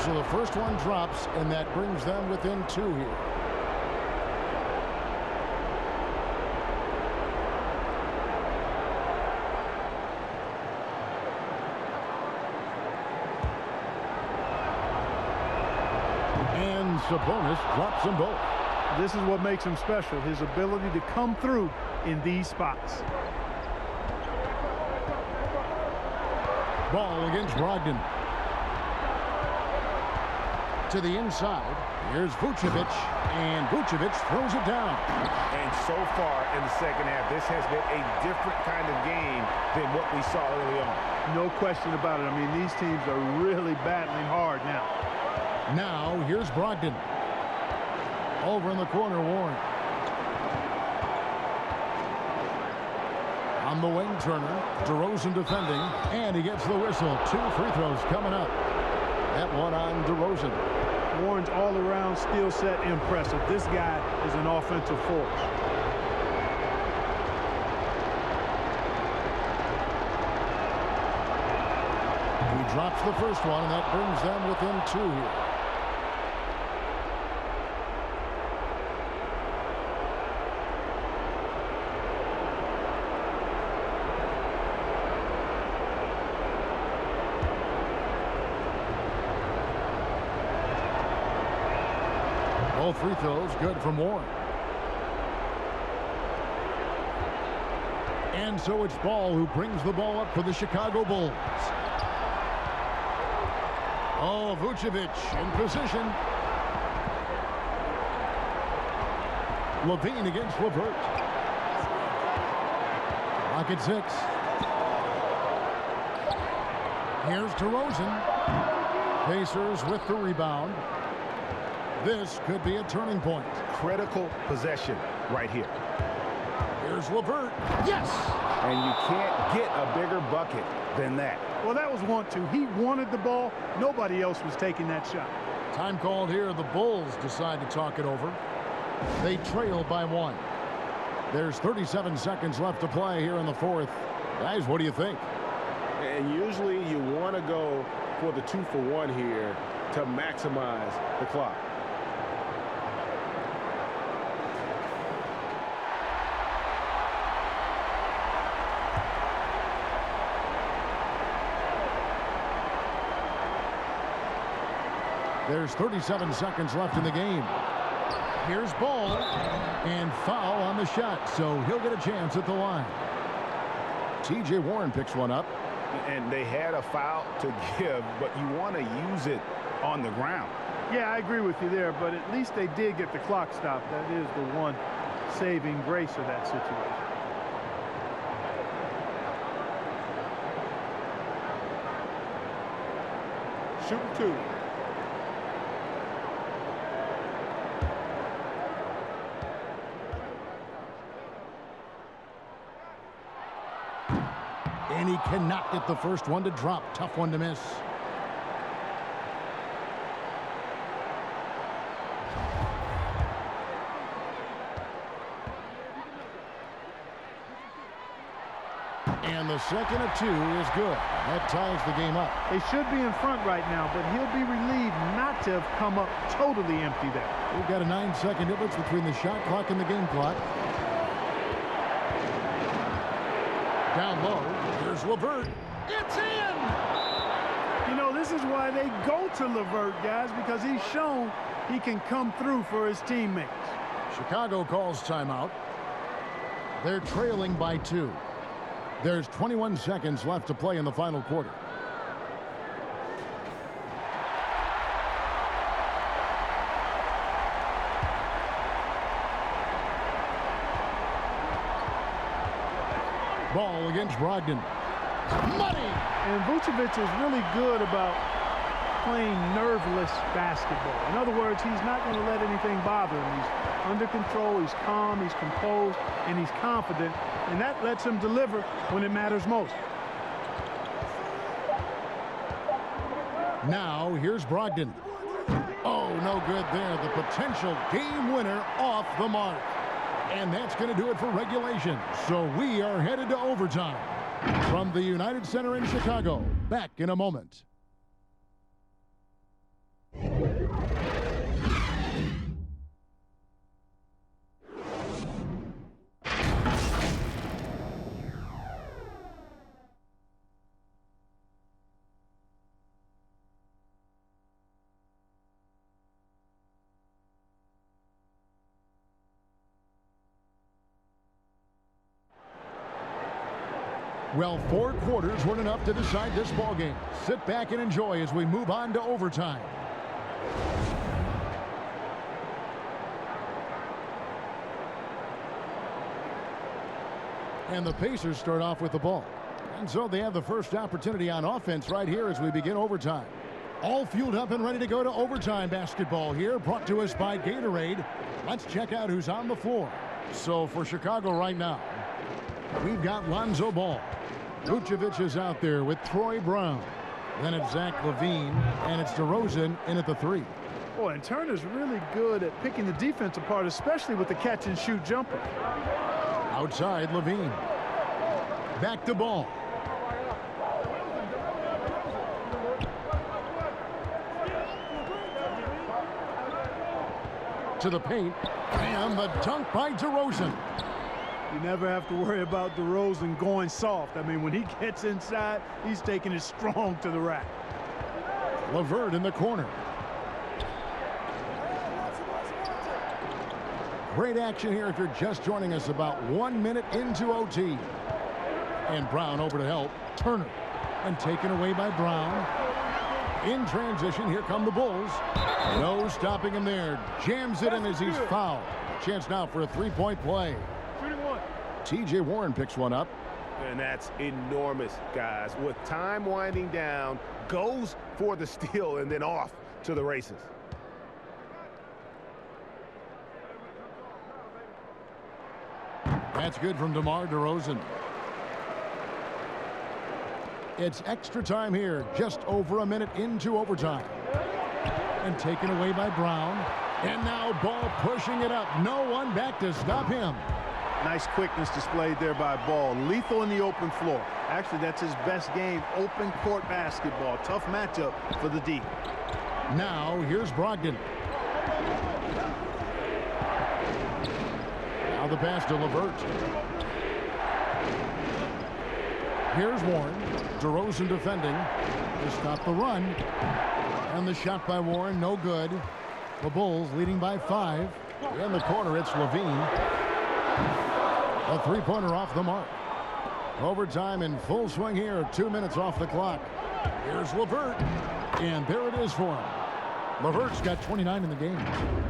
So the first one drops, and that brings them within 2 here. Sabonis drops them both. This is what makes him special, his ability to come through in these spots. Ball against Brogdon. To the inside. Here's Vucevic, and Vucevic throws it down. And so far in the second half, this has been a different kind of game than what we saw early on. No question about it. I mean, these teams are really battling hard now. Now, here's Brogdon. Over in the corner, Warren. On the wing, Turner. DeRozan defending, and he gets the whistle. 2 free throws coming up. That one on DeRozan. Warren's all-around skill set impressive. This guy is an offensive force. He drops the first one, and that brings them within 2 here. Both free throws good from Warren. And so it's Ball who brings the ball up for the Chicago Bulls. Oh, Vucevic in position. Levine against Levert. Rocket 6. Here's DeRozan. Pacers with the rebound. This could be a turning point. Critical possession right here. Here's Levert. Yes! And you can't get a bigger bucket than that. Well, that was 1-2. He wanted the ball. Nobody else was taking that shot. Time called here. The Bulls decide to talk it over. They trail by 1. There's 37 seconds left to play here in the fourth. Guys, what do you think? And usually you want to go for the 2-for-1 here to maximize the clock. There's 37 seconds left in the game. Here's Ball, and foul on the shot, so he'll get a chance at the line. T.J. Warren picks one up. And they had a foul to give, but you want to use it on the ground. Yeah, I agree with you there, but at least they did get the clock stopped. That is the one saving grace of that situation. Shooting 2. And he cannot get the first one to drop. Tough one to miss. And the second of 2 is good. That ties the game up. They should be in front right now, but he'll be relieved not to have come up totally empty there. We've got a 9-second difference between the shot clock and the game clock. Down low, here's Levert. It's in! You know, this is why they go to Levert, guys, because he's shown he can come through for his teammates. Chicago calls timeout. They're trailing by 2. There's 21 seconds left to play in the final quarter. Ball against Brogdon. Money! And Vucevic is really good about playing nerveless basketball. In other words, he's not going to let anything bother him. He's under control, he's calm, he's composed, and he's confident, and that lets him deliver when it matters most. Now, here's Brogdon. Oh, no good there. The potential game winner off the mark. And that's going to do it for regulation. So we are headed to overtime. From the United Center in Chicago, back in a moment. Well, 4 quarters weren't enough to decide this ball game. Sit back and enjoy as we move on to overtime. And the Pacers start off with the ball. And so they have the first opportunity on offense right here as we begin overtime. All fueled up and ready to go to overtime basketball here, brought to us by Gatorade. Let's check out who's on the floor. So for Chicago right now, we've got Lonzo Ball. Vucevic is out there with Troy Brown. Then it's Zach Levine, and it's DeRozan in at the 3. Boy, and Turner's really good at picking the defense apart, especially with the catch-and-shoot jumper. Outside, Levine. Back to Ball. To the paint, and the dunk by DeRozan. You never have to worry about DeRozan going soft. I mean, when he gets inside, he's taking it strong to the rack. LeVert in the corner. Great action here if you're just joining us, about 1 minute into OT. And Brown over to help. Turner. And taken away by Brown. In transition, here come the Bulls. No stopping him there. Jams it in as he's fouled. Chance now for a 3-point play. TJ Warren picks one up. And that's enormous, guys. With time winding down, goes for the steal and then off to the races. That's good from DeMar DeRozan. It's extra time here, just over a minute into overtime. And taken away by Brown. And now Ball pushing it up. No one back to stop him. Nice quickness displayed there by Ball. Lethal in the open floor. Actually, that's his best game, open court basketball. Tough matchup for the D. Now, here's Brogdon. Now the pass to LeVert. Here's Warren. DeRozan defending to stop the run. And the shot by Warren, no good. The Bulls leading by 5. In the corner, it's Levine. A 3-pointer off the mark. Overtime in full swing here. 2 minutes off the clock. Here's LeVert. And there it is for him. LeVert's got 29 in the game.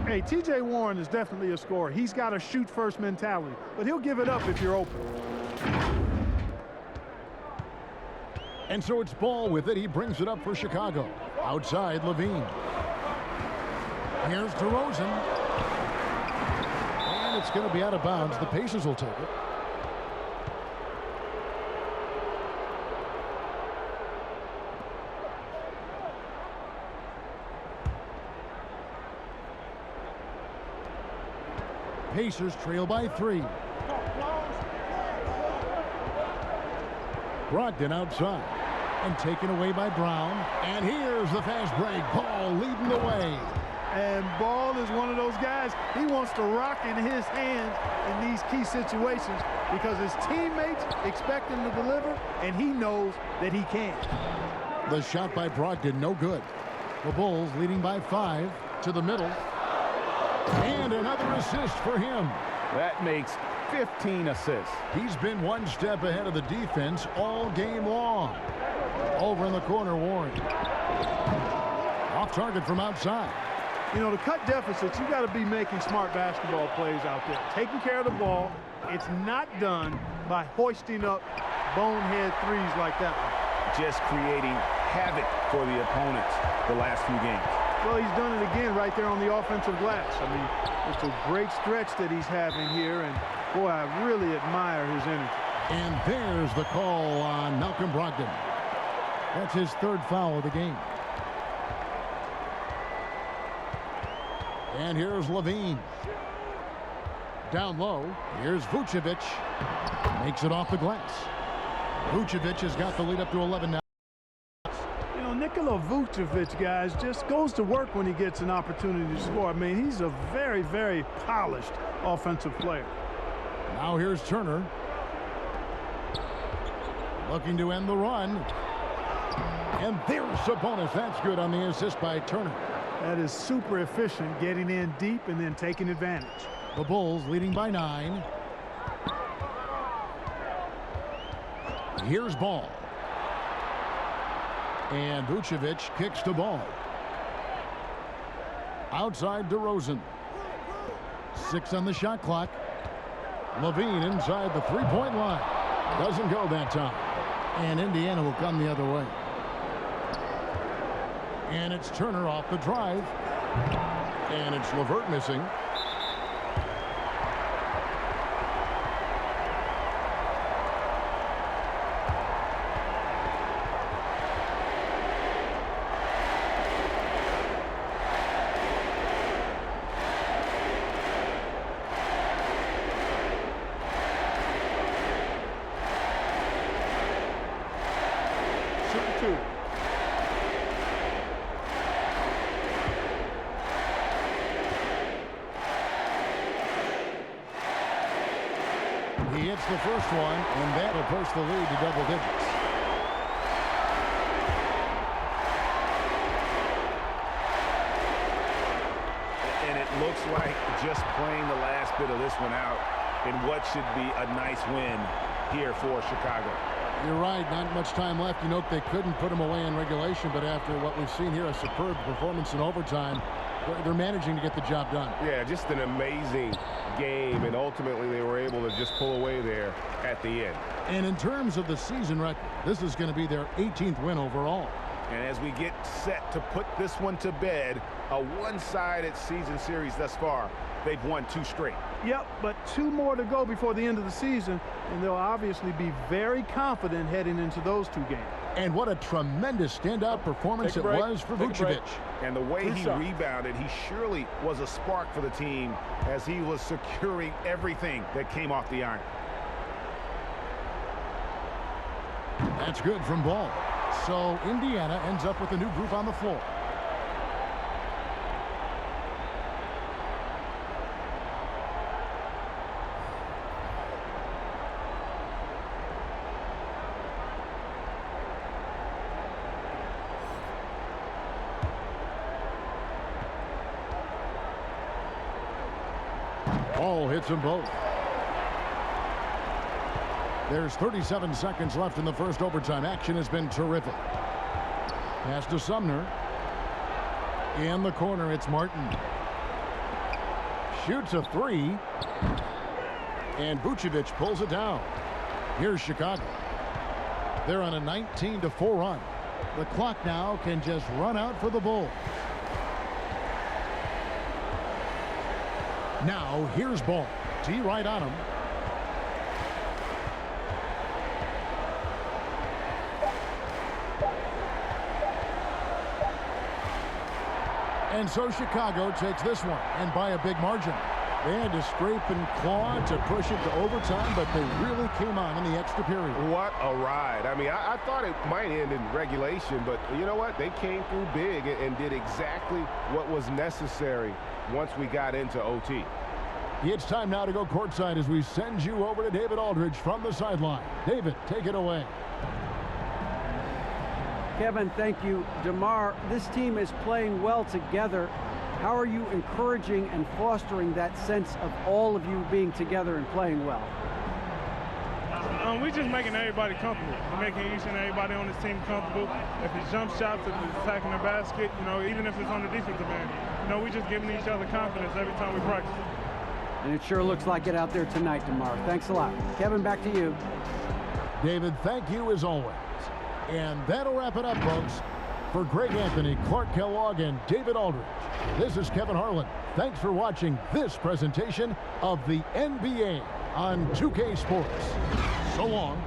Hey, TJ Warren is definitely a scorer. He's got a shoot-first mentality, but he'll give it up if you're open. And so it's Ball with it. He brings it up for Chicago. Outside, Levine. Here's DeRozan. And it's going to be out of bounds. The Pacers will take it. Pacers trail by 3. Brogdon outside and taken away by Brown. And here's the fast break. Ball leading the way. And Ball is one of those guys, he wants to rock in his hands in these key situations because his teammates expect him to deliver, and he knows that he can. The shot by Brogdon, no good. The Bulls leading by 5 to the middle. And another assist for him. That makes 15 assists. He's been one step ahead of the defense all game long. Over in the corner, Warren. Off target from outside. You know, to cut deficits, you got to be making smart basketball plays out there. Taking care of the ball. It's not done by hoisting up bonehead threes like that one. Just creating havoc for the opponents the last few games. Well, he's done it again right there on the offensive glass. I mean, it's a great stretch that he's having here, and boy, I really admire his energy. And there's the call on Malcolm Brogdon. That's his 3rd foul of the game. And here's Levine. Down low, here's Vucevic. Makes it off the glass. Vucevic has got the lead up to 11 now. You know, Nikola Vucevic, guys, just goes to work when he gets an opportunity to score. I mean, he's a very, very polished offensive player. Now here's Turner. Looking to end the run. And there's Sabonis. That's good on the assist by Turner. That is super efficient, getting in deep and then taking advantage. The Bulls leading by 9. Here's ball. And Vucevic kicks the ball. Outside DeRozan. 6 on the shot clock. Levine inside the three-point line. Doesn't go that time. And Indiana will come the other way. And it's Turner off the drive. And it's LeVert missing. He hits the first one, and that'll push the lead to double digits. And it looks like just playing the last bit of this one out in what should be a nice win here for Chicago. You're right, not much time left. You note they couldn't put him away in regulation, but after what we've seen here, a superb performance in overtime, they're managing to get the job done. Yeah, just an amazing game, and ultimately they were able to just pull away there at the end. And in terms of the season record, this is going to be their 18th win overall. And as we get set to put this one to bed, a one-sided season series thus far, they've won 2 straight. Yep, but 2 more to go before the end of the season, and they'll obviously be very confident heading into those 2 games. And what a tremendous standout performance it was for Vucevic. And the way he rebounded, he surely was a spark for the team as he was securing everything that came off the iron. That's good from Ball. So Indiana ends up with a new group on the floor. Ball hits them both. There's 37 seconds left in the first overtime. Action has been terrific. Pass to Sumner. In the corner, it's Martin. Shoots a 3. And Vucevic pulls it down. Here's Chicago. They're on a 19-4 run. The clock now can just run out for the Bulls. Now, here's Ball. T right on him. And so Chicago takes this one, and by a big margin. They had to scrape and claw to push it to overtime, but they really came on in the extra period. What a ride. I mean, I thought it might end in regulation, but you know what? They came through big and did exactly what was necessary once we got into OT. It's time now to go courtside as we send you over to David Aldridge from the sideline. David, take it away. Kevin, thank you. DeMar, this team is playing well together. How are you encouraging and fostering that sense of all of you being together and playing well? We're just making everybody comfortable. We're making each and everybody on this team comfortable. If it's jump shots, if it's attacking the basket, even if it's on the defensive end, we're just giving each other confidence every time we practice. And it sure looks like it out there tonight, DeMar. Thanks a lot. Kevin, back to you. David, thank you as always. And that'll wrap it up, folks. For Greg Anthony, Clark Kellogg, and David Aldridge, this is Kevin Harlan. Thanks for watching this presentation of the NBA on 2K Sports. So long.